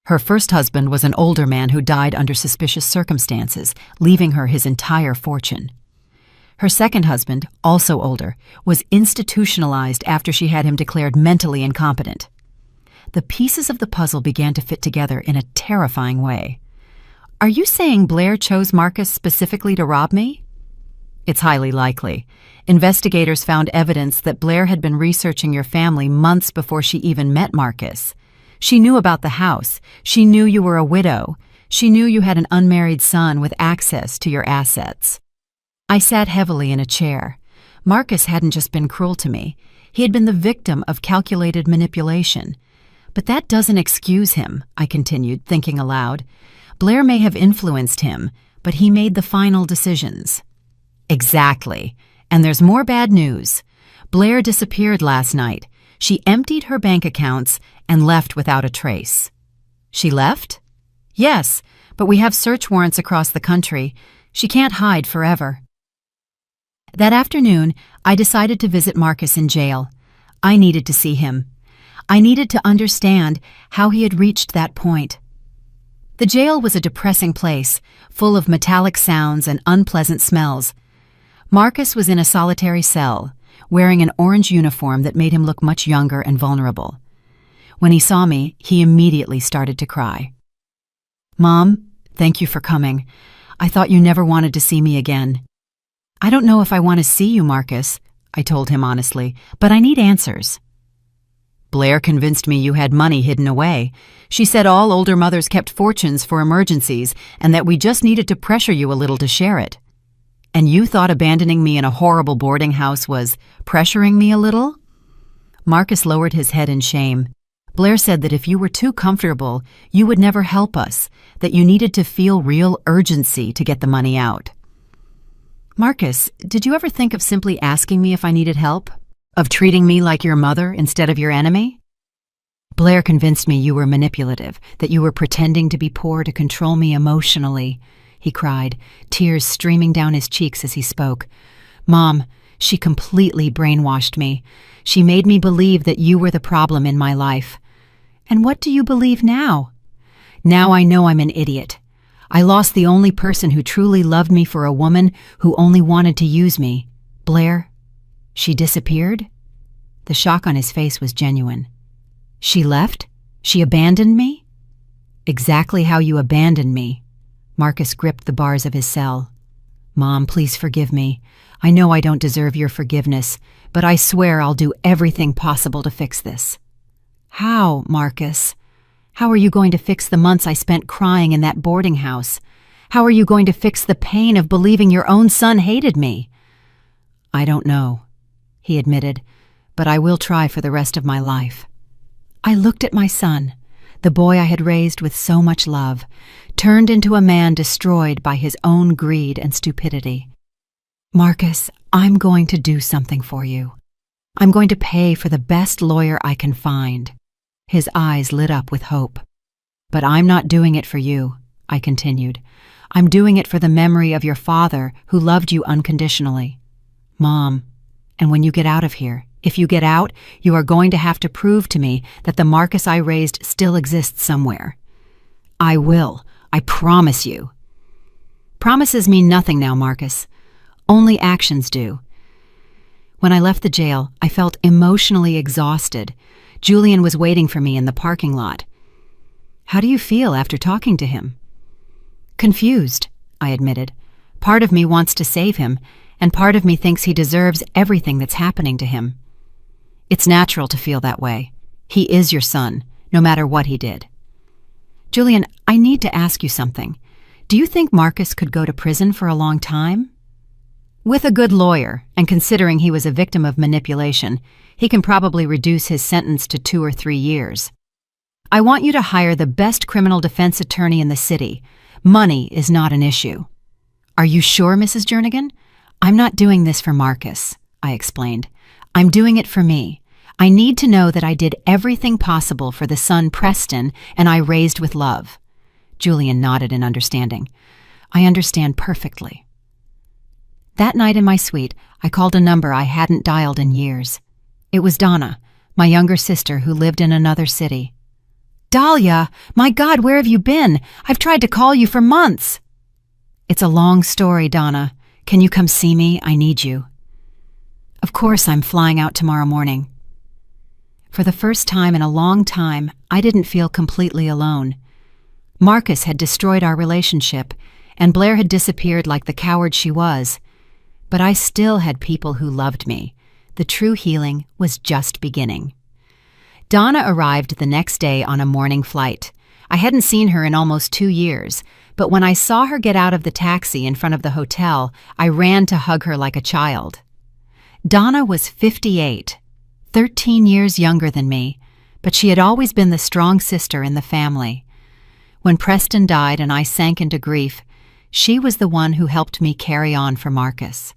Her first husband was an older man who died under suspicious circumstances, leaving her his entire fortune. Her second husband, also older, was institutionalized after she had him declared mentally incompetent. The pieces of the puzzle began to fit together in a terrifying way. Are you saying Blair chose Marcus specifically to rob me?" "It's highly likely. Investigators found evidence that Blair had been researching your family months before she even met Marcus. She knew about the house. She knew you were a widow. She knew you had an unmarried son with access to your assets." I sat heavily in a chair. Marcus hadn't just been cruel to me. He had been the victim of calculated manipulation. "But that doesn't excuse him," I continued, thinking aloud. "Blair may have influenced him, but he made the final decisions." "Exactly. And there's more bad news. Blair disappeared last night. She emptied her bank accounts and left without a trace." "She left?" "Yes, but we have search warrants across the country. She can't hide forever." That afternoon, I decided to visit Marcus in jail. I needed to see him. I needed to understand how he had reached that point. The jail was a depressing place, full of metallic sounds and unpleasant smells. Marcus was in a solitary cell, wearing an orange uniform that made him look much younger and vulnerable. When he saw me, he immediately started to cry. "Mom, Thank you for coming. I thought you never wanted to see me again. I don't know if I want to see you, Marcus, I told him honestly, but I need answers. Blair convinced me you had money hidden away. She said all older mothers kept fortunes for emergencies and that we just needed to pressure you a little to share it. And you thought abandoning me in a horrible boarding house was pressuring me a little? Marcus lowered his head in shame. Blair said that if you were too comfortable, you would never help us, that you needed to feel real urgency to get the money out. Marcus, did you ever think of simply asking me if I needed help? Of treating me like your mother instead of your enemy? Blair convinced me you were manipulative, that you were pretending to be poor to control me emotionally, he cried, tears streaming down his cheeks as he spoke. Mom, she completely brainwashed me. She made me believe that you were the problem in my life. And what do you believe now? Now I know I'm an idiot. I lost the only person who truly loved me for a woman who only wanted to use me. Blair, she disappeared? The shock on his face was genuine. She left? She abandoned me? Exactly how you abandoned me. Marcus gripped the bars of his cell. Mom, please forgive me. I know I don't deserve your forgiveness, but I swear I'll do everything possible to fix this. How, Marcus? How are you going to fix the months I spent crying in that boarding house? How are you going to fix the pain of believing your own son hated me? I don't know, he admitted, but I will try for the rest of my life. I looked at my son, the boy I had raised with so much love, turned into a man destroyed by his own greed and stupidity. Marcus, I'm going to do something for you. I'm going to pay for the best lawyer I can find. His eyes lit up with hope. But I'm not doing it for you, I continued. I'm doing it for the memory of your father who loved you unconditionally. Mom, and when you get out of here, if you get out, you are going to have to prove to me that the Marcus I raised still exists somewhere. I will. I promise you. Promises mean nothing now, Marcus. Only actions do. When I left the jail, I felt emotionally exhausted. Julian was waiting for me in the parking lot. How do you feel after talking to him? Confused, I admitted. Part of me wants to save him, and part of me thinks he deserves everything that's happening to him. It's natural to feel that way. He is your son, no matter what he did. Julian, I need to ask you something. Do you think Marcus could go to prison for a long time? With a good lawyer, and considering he was a victim of manipulation, he can probably reduce his sentence to 2 or 3 years. I want you to hire the best criminal defense attorney in the city. Money is not an issue. Are you sure, Mrs. Jernigan? I'm not doing this for Marcus, I explained. I'm doing it for me. I need to know that I did everything possible for the son Preston and I raised with love. Julian nodded in understanding. I understand perfectly. That night in my suite, I called a number I hadn't dialed in years. It was Donna, my younger sister who lived in another city. Dahlia, my God, where have you been? I've tried to call you for months. It's a long story, Donna. Can you come see me? I need you. Of course, I'm flying out tomorrow morning. For the first time in a long time, I didn't feel completely alone. Marcus had destroyed our relationship, and Blair had disappeared like the coward she was. But I still had people who loved me. The true healing was just beginning. Donna arrived the next day on a morning flight. I hadn't seen her in almost 2 years, but when I saw her get out of the taxi in front of the hotel, I ran to hug her like a child. Donna was 58, 13 years younger than me, but she had always been the strong sister in the family. When Preston died and I sank into grief, she was the one who helped me carry on for Marcus.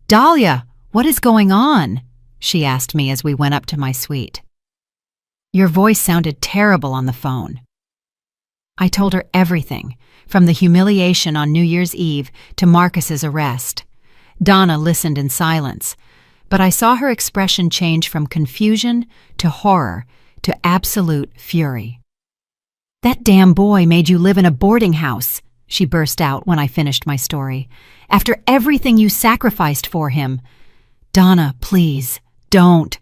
Dahlia, what is going on? She asked me as we went up to my suite. Your voice sounded terrible on the phone. I told her everything, from the humiliation on New Year's Eve to Marcus's arrest. Donna listened in silence, but I saw her expression change from confusion to horror to absolute fury. That damn boy made you live in a boarding house, she burst out when I finished my story. After everything you sacrificed for him. Donna, please, don't.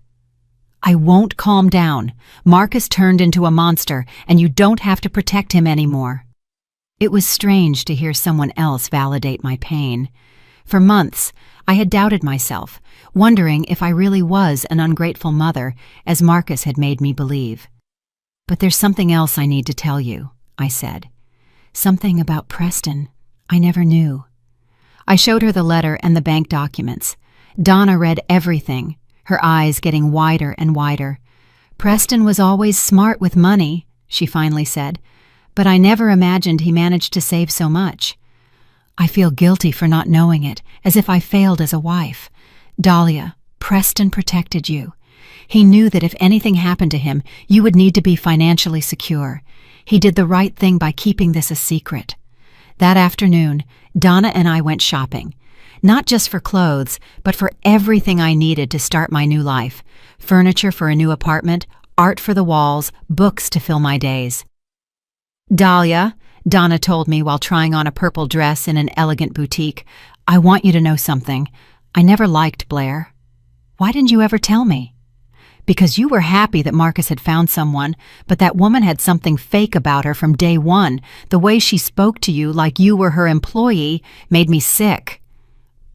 I won't calm down. Marcus turned into a monster, and you don't have to protect him anymore. It was strange to hear someone else validate my pain. For months, I had doubted myself, wondering if I really was an ungrateful mother, as Marcus had made me believe. "But there's something else I need to tell you," I said. "Something about Preston I never knew." I showed her the letter and the bank documents. Donna read everything, her eyes getting wider and wider. "Preston was always smart with money," she finally said, "but I never imagined he managed to save so much. I feel guilty for not knowing it, as if I failed as a wife. Dahlia, Preston protected you. He knew that if anything happened to him, you would need to be financially secure. He did the right thing by keeping this a secret." That afternoon, Donna and I went shopping. Not just for clothes, but for everything I needed to start my new life. Furniture for a new apartment, art for the walls, books to fill my days. "Dahlia," Donna told me while trying on a purple dress in an elegant boutique, "I want you to know something. I never liked Blair." "Why didn't you ever tell me?" "Because you were happy that Marcus had found someone, but that woman had something fake about her from day one. The way she spoke to you like you were her employee made me sick."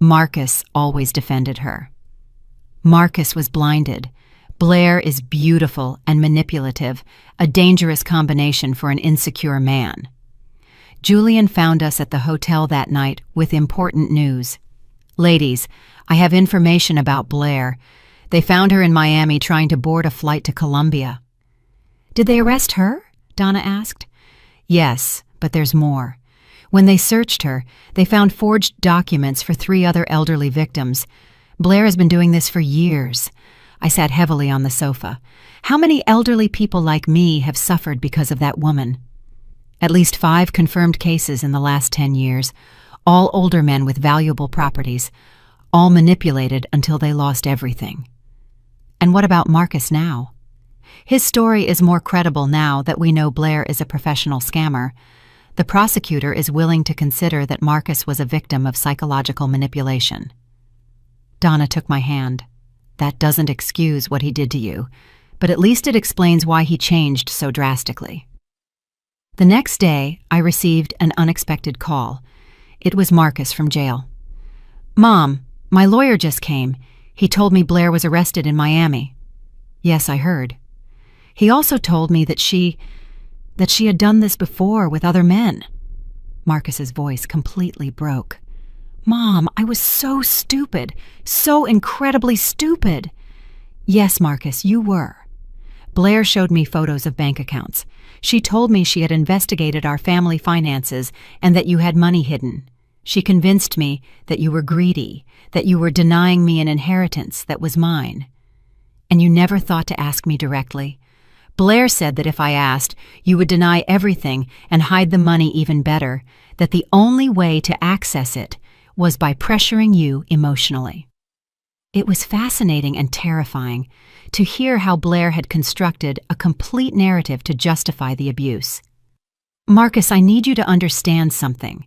Marcus always defended her. Marcus was blinded. Blair is beautiful and manipulative, a dangerous combination for an insecure man. Julian found us at the hotel that night with important news. "Ladies, I have information about Blair. They found her in Miami trying to board a flight to Colombia." "Did they arrest her?" Donna asked. "Yes, but there's more. When they searched her, they found forged documents for 3 other elderly victims. Blair has been doing this for years." I sat heavily on the sofa. How many elderly people like me have suffered because of that woman? At least 5 confirmed cases in the last 10 years, all older men with valuable properties, all manipulated until they lost everything. And what about Marcus now? His story is more credible now that we know Blair is a professional scammer. The prosecutor is willing to consider that Marcus was a victim of psychological manipulation. Donna took my hand. "That doesn't excuse what he did to you, but at least it explains why he changed so drastically." The next day, I received an unexpected call. It was Marcus from jail. "Mom, my lawyer just came. He told me Blair was arrested in Miami." "Yes, I heard." "He also told me that she had done this before with other men." Marcus's voice completely broke. "Mom, I was so stupid, so incredibly stupid." "Yes, Marcus, you were." Blair showed me photos of bank accounts. She told me she had investigated our family finances and that you had money hidden. She convinced me that you were greedy, that you were denying me an inheritance that was mine. And you never thought to ask me directly. Blair said that if I asked, you would deny everything and hide the money even better, that the only way to access it was by pressuring you emotionally. It was fascinating and terrifying to hear how Blair had constructed a complete narrative to justify the abuse. "Marcus, I need you to understand something.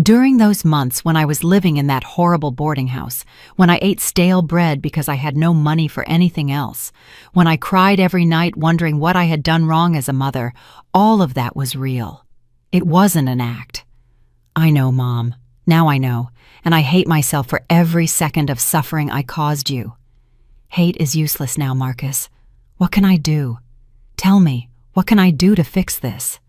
During those months when I was living in that horrible boarding house, when I ate stale bread because I had no money for anything else, when I cried every night wondering what I had done wrong as a mother, all of that was real. It wasn't an act." "I know, Mom. Now I know, and I hate myself for every second of suffering I caused you." "Hate is useless now, Marcus. What can I do? Tell me, what can I do to fix this?"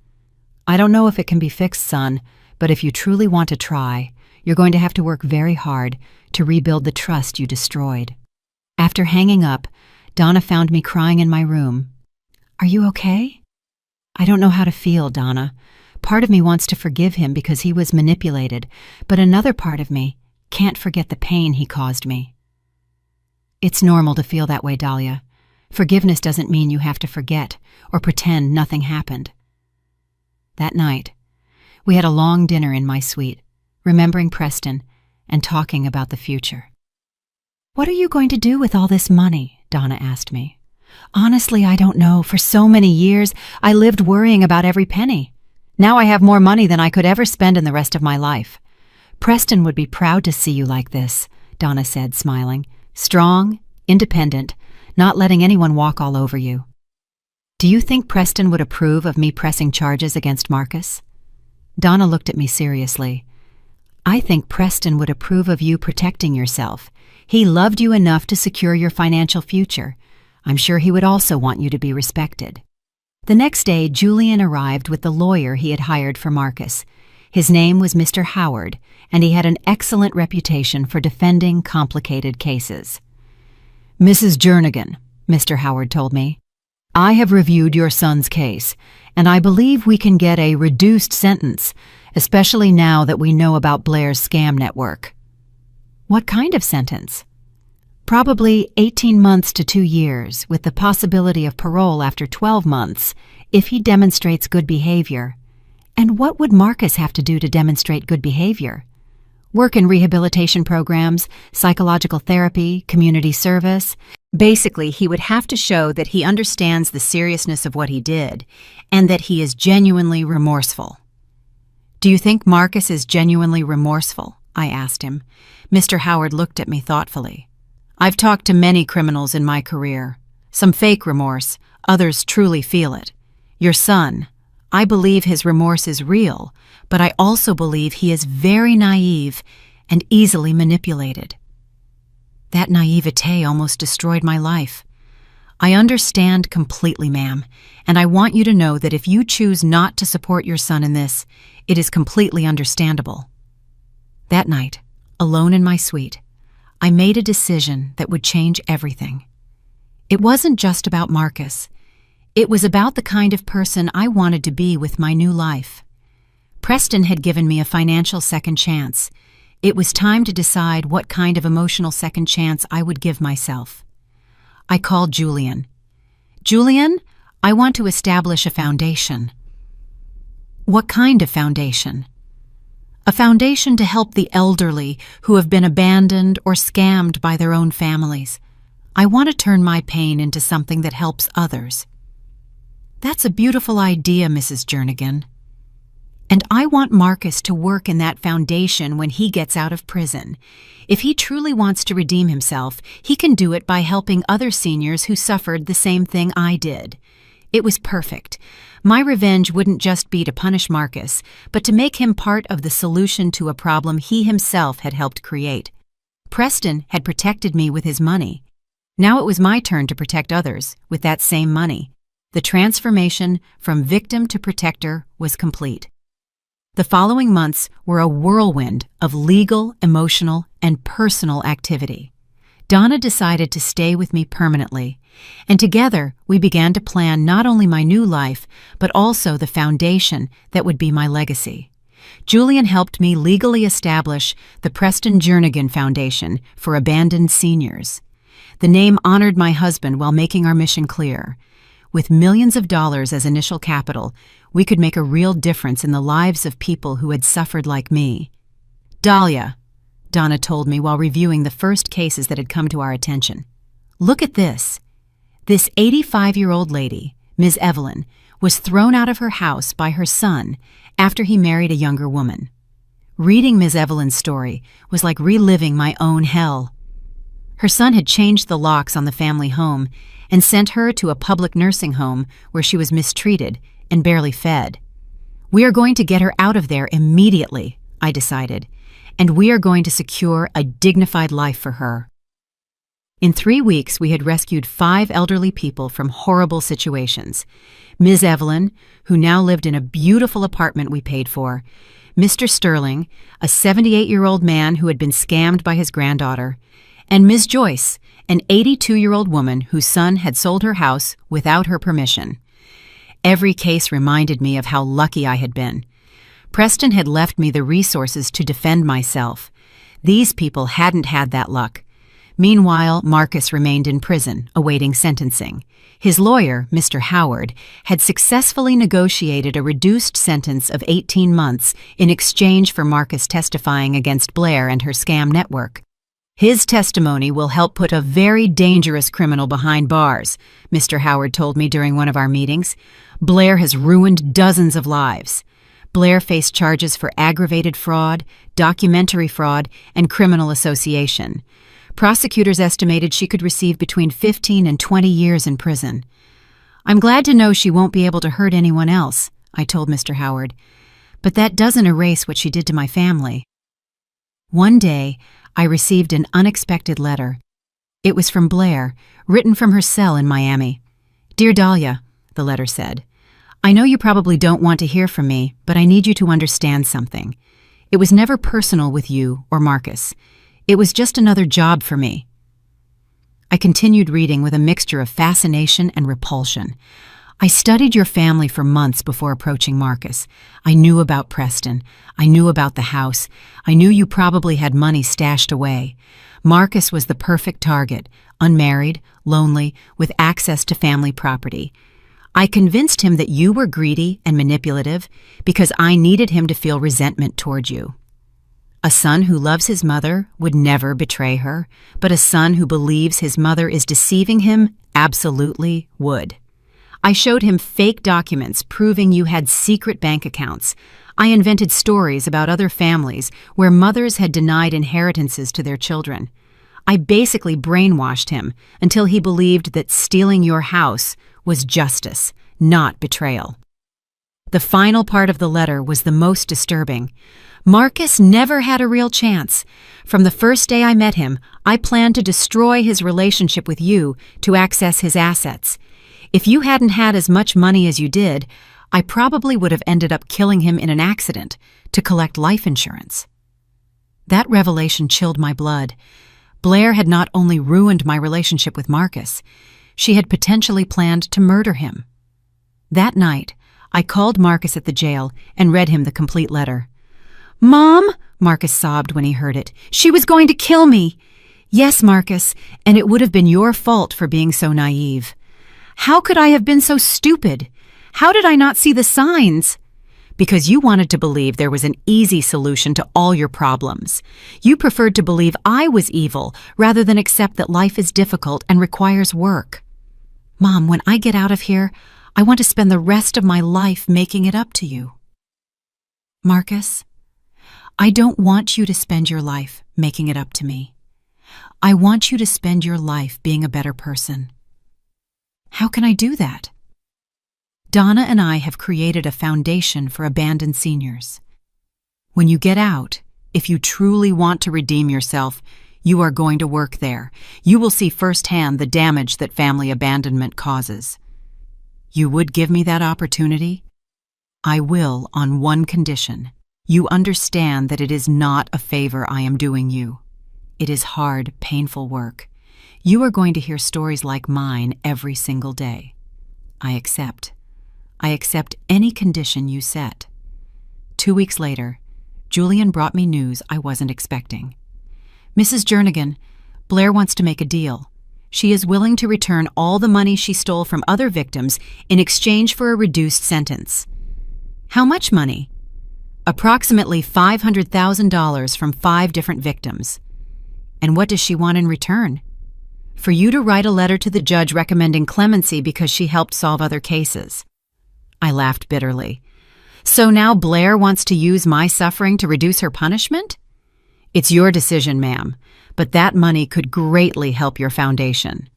"I don't know if it can be fixed, son, but if you truly want to try, you're going to have to work very hard to rebuild the trust you destroyed." After hanging up, Donna found me crying in my room. "Are you okay?" "I don't know how to feel, Donna. Part of me wants to forgive him because he was manipulated, but another part of me can't forget the pain he caused me." "It's normal to feel that way, Dahlia. Forgiveness doesn't mean you have to forget or pretend nothing happened." That night, we had a long dinner in my suite, remembering Preston and talking about the future. "What are you going to do with all this money?" Donna asked me. "Honestly, I don't know. For so many years, I lived worrying about every penny. Now I have more money than I could ever spend in the rest of my life." "Preston would be proud to see you like this," Donna said, smiling. "Strong, independent, not letting anyone walk all over you." "Do you think Preston would approve of me pressing charges against Marcus?" Donna looked at me seriously. I think Preston would approve of you protecting yourself. He loved you enough to secure your financial future. I'm sure he would also want you to be respected. The next day, Julian arrived with the lawyer he had hired for Marcus. His name was Mr. Howard, and he had an excellent reputation for defending complicated cases. Mrs. Jernigan, Mr. Howard told me, I have reviewed your son's case, and I believe we can get a reduced sentence, especially now that we know about Blair's scam network. What kind of sentence? Probably 18 months to 2 years, with the possibility of parole after 12 months, if he demonstrates good behavior. And what would Marcus have to do to demonstrate good behavior? Work in rehabilitation programs, psychological therapy, community service. Basically, he would have to show that he understands the seriousness of what he did, and that he is genuinely remorseful. Do you think Marcus is genuinely remorseful? I asked him. Mr. Howard looked at me thoughtfully. I've talked to many criminals in my career. Some fake remorse, others truly feel it. Your son, I believe his remorse is real, but I also believe he is very naive and easily manipulated. That naivete almost destroyed my life. I understand completely, ma'am, and I want you to know that if you choose not to support your son in this, it is completely understandable. That night, alone in my suite, I made a decision that would change everything. It wasn't just about Marcus. It was about the kind of person I wanted to be with my new life. Preston had given me a financial second chance. It was time to decide what kind of emotional second chance I would give myself. I called Julian. Julian, I want to establish a foundation. What kind of foundation? A foundation to help the elderly who have been abandoned or scammed by their own families. I want to turn my pain into something that helps others. That's a beautiful idea, Mrs. Jernigan. And I want Marcus to work in that foundation when he gets out of prison. If he truly wants to redeem himself, he can do it by helping other seniors who suffered the same thing I did. It was perfect. My revenge wouldn't just be to punish Marcus, but to make him part of the solution to a problem he himself had helped create. Preston had protected me with his money. Now it was my turn to protect others with that same money. The transformation from victim to protector was complete. The following months were a whirlwind of legal, emotional, and personal activity. Donna decided to stay with me permanently, and together we began to plan not only my new life, but also the foundation that would be my legacy. Julian helped me legally establish the Preston Jernigan Foundation for Abandoned Seniors. The name honored my husband while making our mission clear. With millions of dollars as initial capital, we could make a real difference in the lives of people who had suffered like me. Dahlia, Donna told me while reviewing the first cases that had come to our attention. Look at this. This 85-year-old lady, Ms. Evelyn, was thrown out of her house by her son after he married a younger woman. Reading Ms. Evelyn's story was like reliving my own hell. Her son had changed the locks on the family home and sent her to a public nursing home where she was mistreated and barely fed. We are going to get her out of there immediately, I decided, and we are going to secure a dignified life for her. In 3 weeks, we had rescued 5 elderly people from horrible situations. Ms. Evelyn, who now lived in a beautiful apartment we paid for, Mr. Sterling, a 78-year-old man who had been scammed by his granddaughter, and Ms. Joyce, an 82-year-old woman whose son had sold her house without her permission. Every case reminded me of how lucky I had been. Preston had left me the resources to defend myself. These people hadn't had that luck. Meanwhile, Marcus remained in prison, awaiting sentencing. His lawyer, Mr. Howard, had successfully negotiated a reduced sentence of 18 months in exchange for Marcus testifying against Blair and her scam network. His testimony will help put a very dangerous criminal behind bars, Mr. Howard told me during one of our meetings. Blair has ruined dozens of lives. Blair faced charges for aggravated fraud, documentary fraud, and criminal association. Prosecutors estimated she could receive between 15 and 20 years in prison. I'm glad to know she won't be able to hurt anyone else, I told Mr. Howard. but that doesn't erase what she did to my family. One day, I received an unexpected letter. It was from Blair, written from her cell in Miami. "Dear Dahlia," the letter said, "I know you probably don't want to hear from me, but I need you to understand something. It was never personal with you or Marcus. It was just another job for me." I continued reading with a mixture of fascination and repulsion. I studied your family for months before approaching Marcus. I knew about Preston. I knew about the house. I knew you probably had money stashed away. Marcus was the perfect target, unmarried, lonely, with access to family property. I convinced him that you were greedy and manipulative because I needed him to feel resentment toward you. A son who loves his mother would never betray her, but a son who believes his mother is deceiving him absolutely would. I showed him fake documents proving you had secret bank accounts. I invented stories about other families where mothers had denied inheritances to their children. I basically brainwashed him until he believed that stealing your house was justice, not betrayal. The final part of the letter was the most disturbing. Marcus never had a real chance. From the first day I met him, I planned to destroy his relationship with you to access his assets. If you hadn't had as much money as you did, I probably would have ended up killing him in an accident to collect life insurance. That revelation chilled my blood. Blair had not only ruined my relationship with Marcus, she had potentially planned to murder him. That night, I called Marcus at the jail and read him the complete letter. "Mom," Marcus sobbed when he heard it, "she was going to kill me." "Yes, Marcus, and it would have been your fault for being so naive." "How could I have been so stupid? How did I not see the signs?" "Because you wanted to believe there was an easy solution to all your problems. You preferred to believe I was evil rather than accept that life is difficult and requires work." "Mom, when I get out of here, I want to spend the rest of my life making it up to you." "Marcus, I don't want you to spend your life making it up to me. I want you to spend your life being a better person." "How can I do that?" "Donna and I have created a foundation for abandoned seniors. When you get out, if you truly want to redeem yourself, you are going to work there. You will see firsthand the damage that family abandonment causes. You would give me that opportunity?" "I will, on one condition. You understand that it is not a favor I am doing you. It is hard, painful work. You are going to hear stories like mine every single day. I accept. I accept any condition you set." 2 weeks later, Julian brought me news I wasn't expecting. "Mrs. Jernigan, Blair wants to make a deal. She is willing to return all the money she stole from other victims in exchange for a reduced sentence." "How much money?" "Approximately $500,000 from 5 different victims." "And what does she want in return?" "For you to write a letter to the judge recommending clemency because she helped solve other cases." I laughed bitterly. "So now Blair wants to use my suffering to reduce her punishment?" "It's your decision, ma'am, but that money could greatly help your foundation."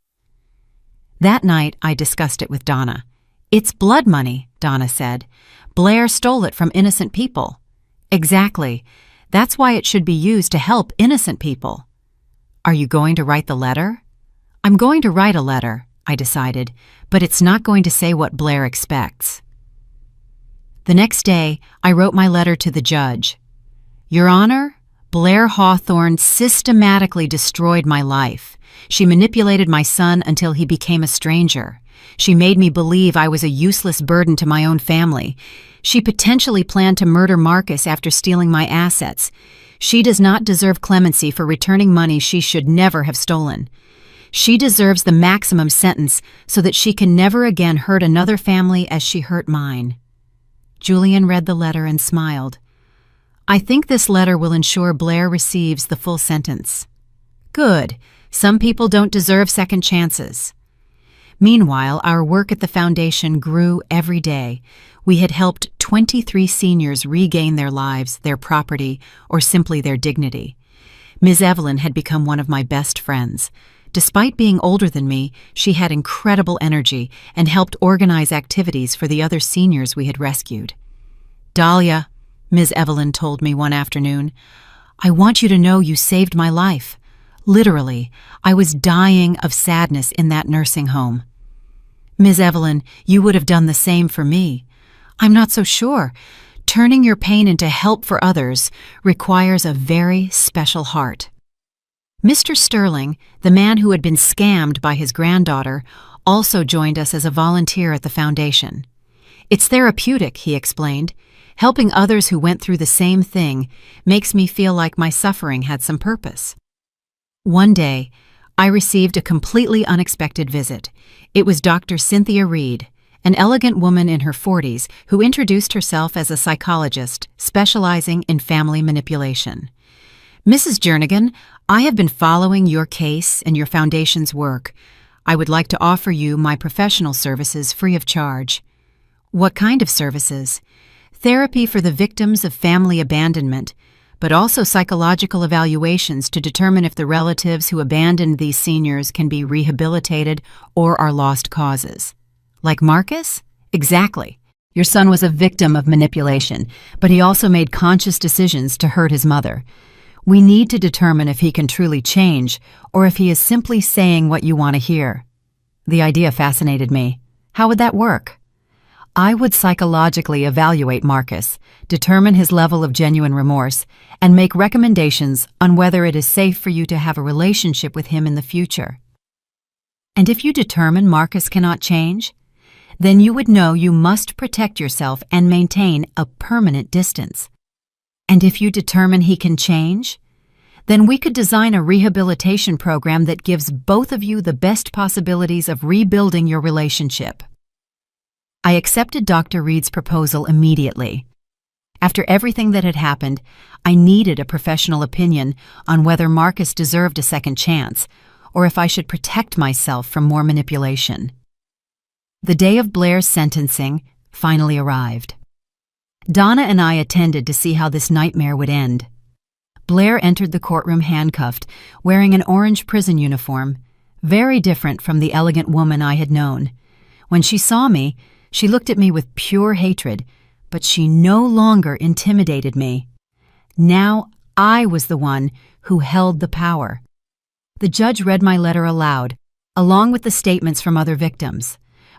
That night, I discussed it with Donna. "It's blood money," Donna said. "Blair stole it from innocent people." "Exactly. That's why it should be used to help innocent people." "Are you going to write the letter?" "I'm going to write a letter," I decided, "but it's not going to say what Blair expects." The next day, I wrote my letter to the judge. "Your Honor, Blair Hawthorne systematically destroyed my life. She manipulated my son until he became a stranger. She made me believe I was a useless burden to my own family. She potentially planned to murder Marcus after stealing my assets. She does not deserve clemency for returning money she should never have stolen. She deserves the maximum sentence so that she can never again hurt another family as she hurt mine." Julian read the letter and smiled. "I think this letter will ensure Blair receives the full sentence." "Good. Some people don't deserve second chances." Meanwhile, our work at the foundation grew every day. We had helped 23 seniors regain their lives, their property, or simply their dignity. Ms. Evelyn had become one of my best friends. Despite being older than me, she had incredible energy and helped organize activities for the other seniors we had rescued. "Dahlia," Ms. Evelyn told me one afternoon. "I want you to know you saved my life. Literally, I was dying of sadness in that nursing home." "Ms. Evelyn, you would have done the same for me." "I'm not so sure. Turning your pain into help for others requires a very special heart." Mr. Sterling, the man who had been scammed by his granddaughter, also joined us as a volunteer at the foundation. "It's therapeutic," he explained. "Helping others who went through the same thing makes me feel like my suffering had some purpose." One day, I received a completely unexpected visit. It was Dr. Cynthia Reed, an elegant woman in her 40s who introduced herself as a psychologist specializing in family manipulation. "Mrs. Jernigan, I have been following your case and your foundation's work. I would like to offer you my professional services free of charge." "What kind of services?" "Therapy for the victims of family abandonment, but also psychological evaluations to determine if the relatives who abandoned these seniors can be rehabilitated or are lost causes." "Like Marcus?" "Exactly. Your son was a victim of manipulation, but he also made conscious decisions to hurt his mother. We need to determine if he can truly change or if he is simply saying what you want to hear." The idea fascinated me. "How would that work?" "I would psychologically evaluate Marcus, determine his level of genuine remorse, and make recommendations on whether it is safe for you to have a relationship with him in the future." "And if you determine Marcus cannot change? Then you would know you must protect yourself and maintain a permanent distance. And if you determine he can change? Then we could design a rehabilitation program that gives both of you the best possibilities of rebuilding your relationship." I accepted Dr. Reed's proposal immediately. After everything that had happened, I needed a professional opinion on whether Marcus deserved a second chance, or if I should protect myself from more manipulation. The day of Blair's sentencing finally arrived. Donna and I attended to see how this nightmare would end. Blair entered the courtroom handcuffed, wearing an orange prison uniform, very different from the elegant woman I had known. When she saw me, she looked at me with pure hatred, but she no longer intimidated me. Now I was the one who held the power. The judge read my letter aloud, along with the statements from other victims.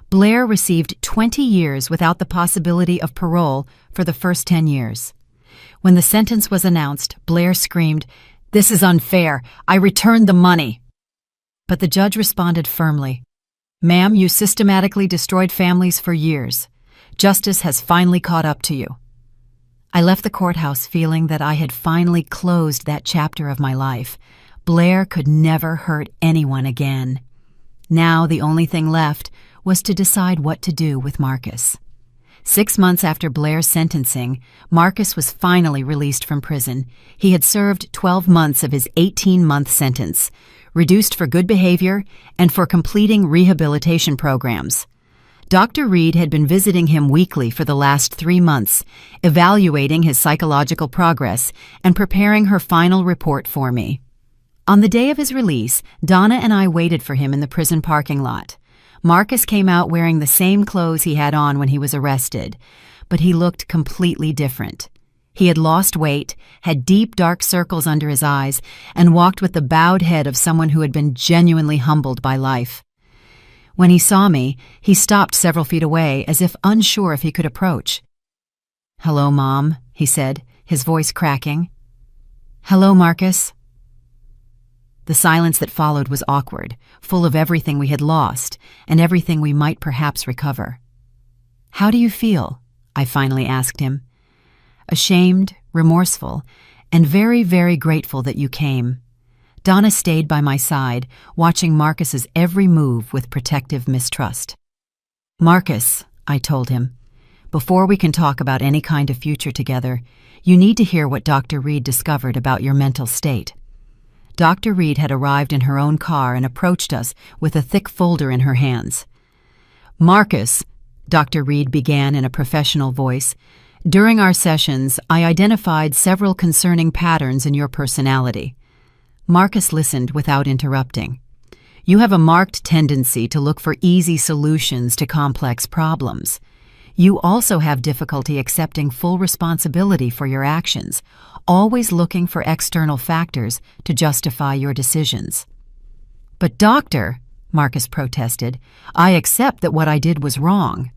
Blair received 20 years without the possibility of parole for the first 10 years. When the sentence was announced, Blair screamed, "This is unfair. I returned the money." But the judge responded firmly, "Ma'am, you systematically destroyed families for years. Justice has finally caught up to you." I left the courthouse feeling that I had finally closed that chapter of my life. Blair could never hurt anyone again. Now the only thing left was to decide what to do with Marcus. 6 months after Blair's sentencing, Marcus was finally released from prison. He had served 12 months of his 18-month sentence, reduced for good behavior and for completing rehabilitation programs. Dr. Reed had been visiting him weekly for the last 3 months, evaluating his psychological progress and preparing her final report for me. On the day of his release, Donna and I waited for him in the prison parking lot. Marcus came out wearing the same clothes he had on when he was arrested, but he looked completely different. He had lost weight, had deep dark circles under his eyes, and walked with the bowed head of someone who had been genuinely humbled by life. When he saw me, he stopped several feet away, as if unsure if he could approach. "Hello, Mom," he said, his voice cracking. "Hello, Marcus." The silence that followed was awkward, full of everything we had lost and everything we might perhaps recover. "How do you feel?" I finally asked him. "Ashamed, remorseful, and very, very grateful that you came." Donna stayed by my side, watching Marcus's every move with protective mistrust. "Marcus," I told him, "before we can talk about any kind of future together, you need to hear what Dr. Reed discovered about your mental state." Dr. Reed had arrived in her own car and approached us with a thick folder in her hands. "Marcus," Dr. Reed began in a professional voice, "during our sessions, I identified several concerning patterns in your personality." Marcus listened without interrupting. "You have a marked tendency to look for easy solutions to complex problems. you also have difficulty accepting full responsibility for your actions, always looking for external factors to justify your decisions. But doctor, Marcus protested, I accept that what I did was wrong.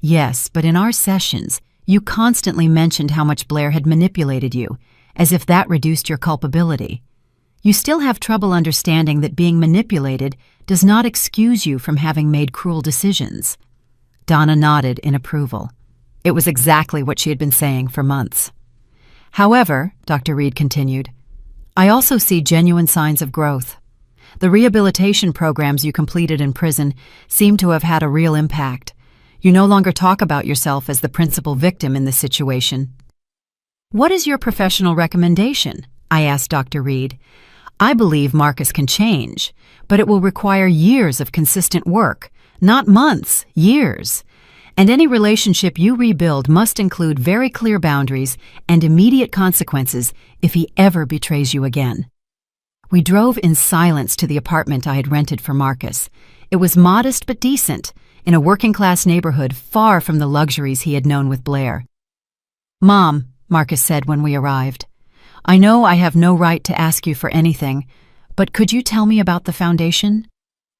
Yes, but in our sessions, you constantly mentioned how much Blair had manipulated you, as if that reduced your culpability. You still have trouble understanding that being manipulated does not excuse you from having made cruel decisions. Donna nodded in approval. It was exactly what she had been saying for months. However, Dr. Reed continued, I also see genuine signs of growth. The rehabilitation programs you completed in prison seem to have had a real impact. You no longer talk about yourself as the principal victim in this situation. What is your professional recommendation? I asked Dr. Reed. I believe Marcus can change, but it will require years of consistent work, not months, years. And any relationship you rebuild must include very clear boundaries and immediate consequences if he ever betrays you again. We drove in silence to the apartment I had rented for Marcus. It was modest but decent, in a working-class neighborhood far from the luxuries he had known with Blair. Mom, Marcus said when we arrived, I know I have no right to ask you for anything, but could you tell me about the foundation?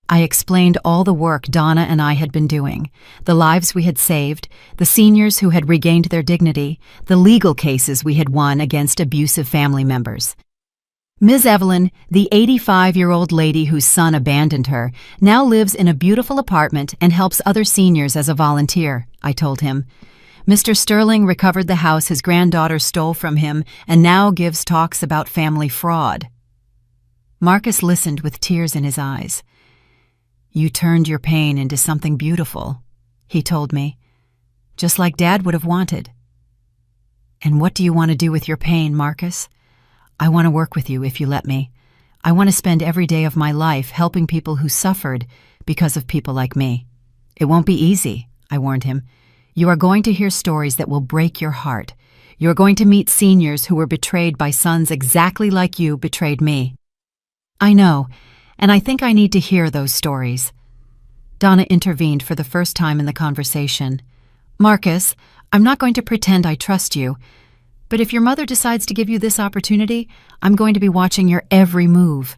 I explained all the work Donna and I had been doing, the lives we had saved, the seniors who had regained their dignity, the legal cases we had won against abusive family members. Ms. Evelyn, the 85-year-old lady whose son abandoned her, now lives in a beautiful apartment and helps other seniors as a volunteer, I told him. Mr. Sterling recovered the house his granddaughter stole from him and now gives talks about family fraud. Marcus listened with tears in his eyes. You turned your pain into something beautiful, he told me, just like Dad would have wanted. And what do you want to do with your pain, Marcus? I want to work with you if you let me. I want to spend every day of my life helping people who suffered because of people like me. It won't be easy, I warned him. You are going to hear stories that will break your heart. You are going to meet seniors who were betrayed by sons exactly like you betrayed me. I know, and I think I need to hear those stories. Donna intervened for the first time in the conversation. Marcus, I'm not going to pretend I trust you, but if your mother decides to give you this opportunity, I'm going to be watching your every move.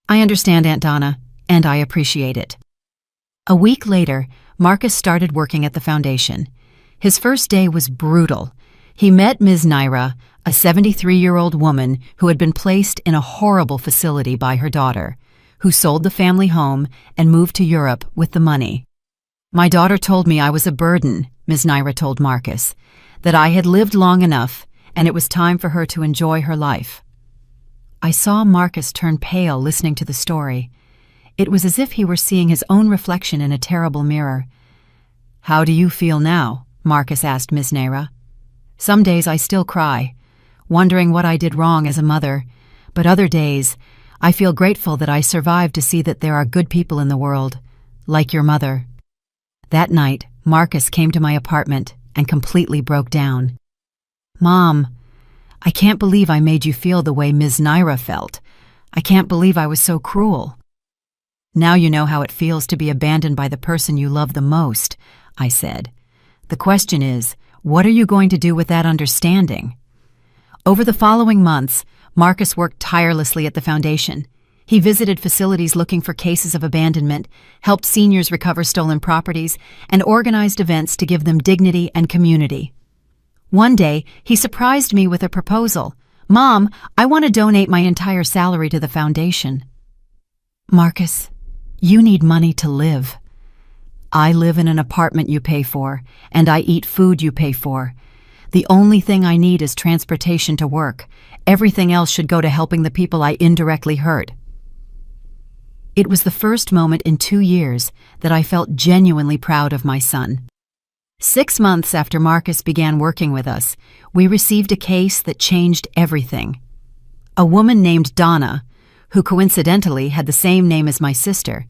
I understand, Aunt Donna, and I appreciate it. A week later, Marcus started working at the foundation. His first day was brutal. He met Ms. Naira, a 73-year-old woman who had been placed in a horrible facility by her daughter, who sold the family home and moved to Europe with the money. My daughter told me I was a burden, Ms. Naira told Marcus, that I had lived long enough and it was time for her to enjoy her life. I saw Marcus turn pale listening to the story. It was as if he were seeing his own reflection in a terrible mirror. How do you feel now? Marcus asked Ms. Naira. Some days I still cry, wondering what I did wrong as a mother, but other days I feel grateful that I survived to see that there are good people in the world, like your mother. That night, Marcus came to my apartment and completely broke down. Mom, I can't believe I made you feel the way Ms. Naira felt. I can't believe I was so cruel. Now you know how it feels to be abandoned by the person you love the most, I said. The question is, what are you going to do with that understanding? Over the following months, Marcus worked tirelessly at the foundation. He visited facilities looking for cases of abandonment, helped seniors recover stolen properties, and organized events to give them dignity and community. One day, he surprised me with a proposal. Mom, I want to donate my entire salary to the foundation. Marcus, you need money to live. I live in an apartment you pay for, and I eat food you pay for. The only thing I need is transportation to work. Everything else should go to helping the people I indirectly hurt. It was the first moment in 2 years that I felt genuinely proud of my son. 6 months after Marcus began working with us, we received a case that changed everything. A woman named Donna, who coincidentally had the same name as my sister,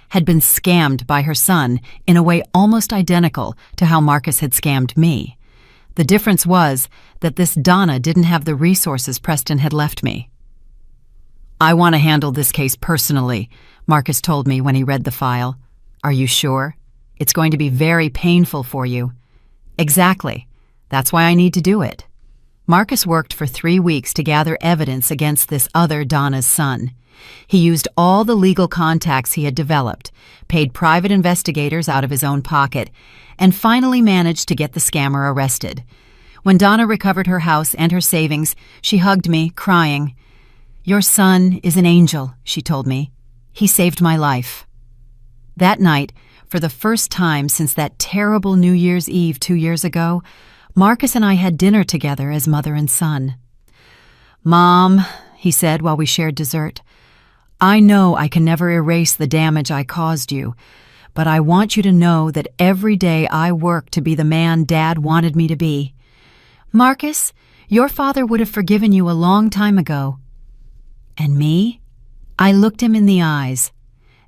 had been scammed by her son in a way almost identical to how Marcus had scammed me. The difference was that this Donna didn't have the resources Preston had left me. I want to handle this case personally, Marcus told me when he read the file. Are you sure? It's going to be very painful for you. Exactly. That's why I need to do it. Marcus worked for 3 weeks to gather evidence against this other Donna's son. He used all the legal contacts he had developed, paid private investigators out of his own pocket, and finally managed to get the scammer arrested. When Donna recovered her house and her savings, she hugged me, crying. "Your son is an angel," she told me. "He saved my life." That night, for the first time since that terrible New Year's Eve 2 years ago, Marcus and I had dinner together as mother and son. "Mom," he said while we shared dessert, "I know I can never erase the damage I caused you, but I want you to know that every day I work to be the man Dad wanted me to be. Marcus, your father would have forgiven you a long time ago." And me? I looked him in the eyes.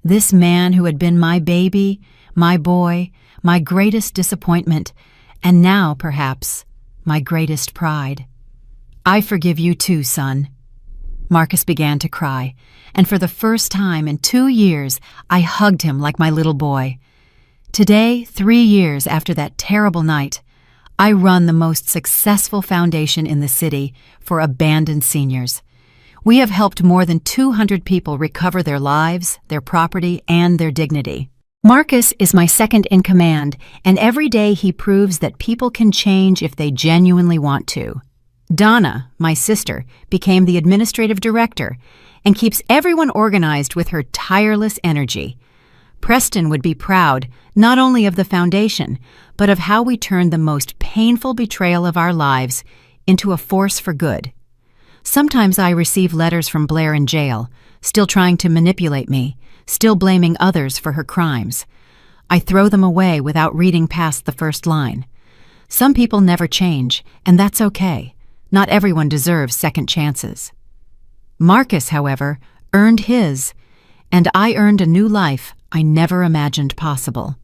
This man who had been my baby, my boy, my greatest disappointment, and now, perhaps, my greatest pride. "I forgive you too, son." Marcus began to cry, and for the first time in 2 years, I hugged him like my little boy. Today, 3 years after that terrible night, I run the most successful foundation in the city for abandoned seniors. We have helped more than 200 people recover their lives, their property, and their dignity. Marcus is my second in command, and every day he proves that people can change if they genuinely want to. Donna, my sister, became the administrative director and keeps everyone organized with her tireless energy. Preston would be proud not only of the foundation, but of how we turned the most painful betrayal of our lives into a force for good. Sometimes I receive letters from Blair in jail, still trying to manipulate me, still blaming others for her crimes. I throw them away without reading past the first line. Some people never change, and that's okay. Not everyone deserves second chances. Marcus, however, earned his, and I earned a new life I never imagined possible.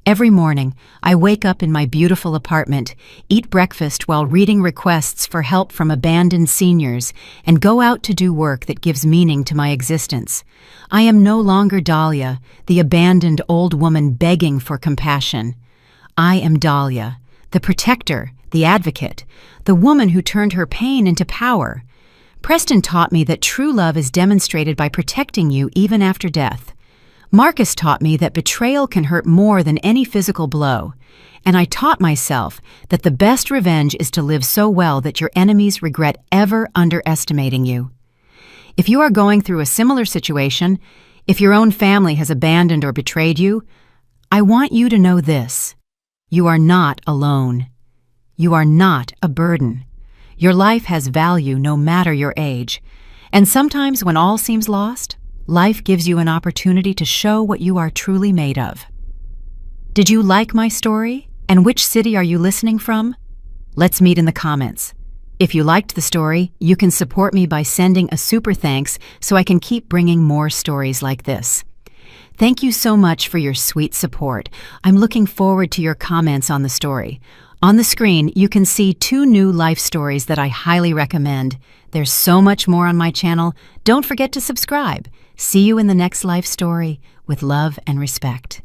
Every morning, I wake up in my beautiful apartment, eat breakfast while reading requests for help from abandoned seniors, and go out to do work that gives meaning to my existence. I am no longer Dahlia, the abandoned old woman begging for compassion. I am Dahlia, the protector, the advocate, the woman who turned her pain into power. Preston taught me that true love is demonstrated by protecting you even after death. Marcus taught me that betrayal can hurt more than any physical blow, and I taught myself that the best revenge is to live so well that your enemies regret ever underestimating you. If you are going through a similar situation, if your own family has abandoned or betrayed you, I want you to know this: you are not alone. You are not a burden. Your life has value no matter your age, and sometimes when all seems lost, life gives you an opportunity to show what you are truly made of. Did you like my story? And which city are you listening from? Let's meet in the comments. If you liked the story, you can support me by sending a super thanks so I can keep bringing more stories like this. Thank you so much for your sweet support. I'm looking forward to your comments on the story. On the screen, you can see 2 new life stories that I highly recommend. There's so much more on my channel. Don't forget to subscribe. See you in the next life story with love and respect.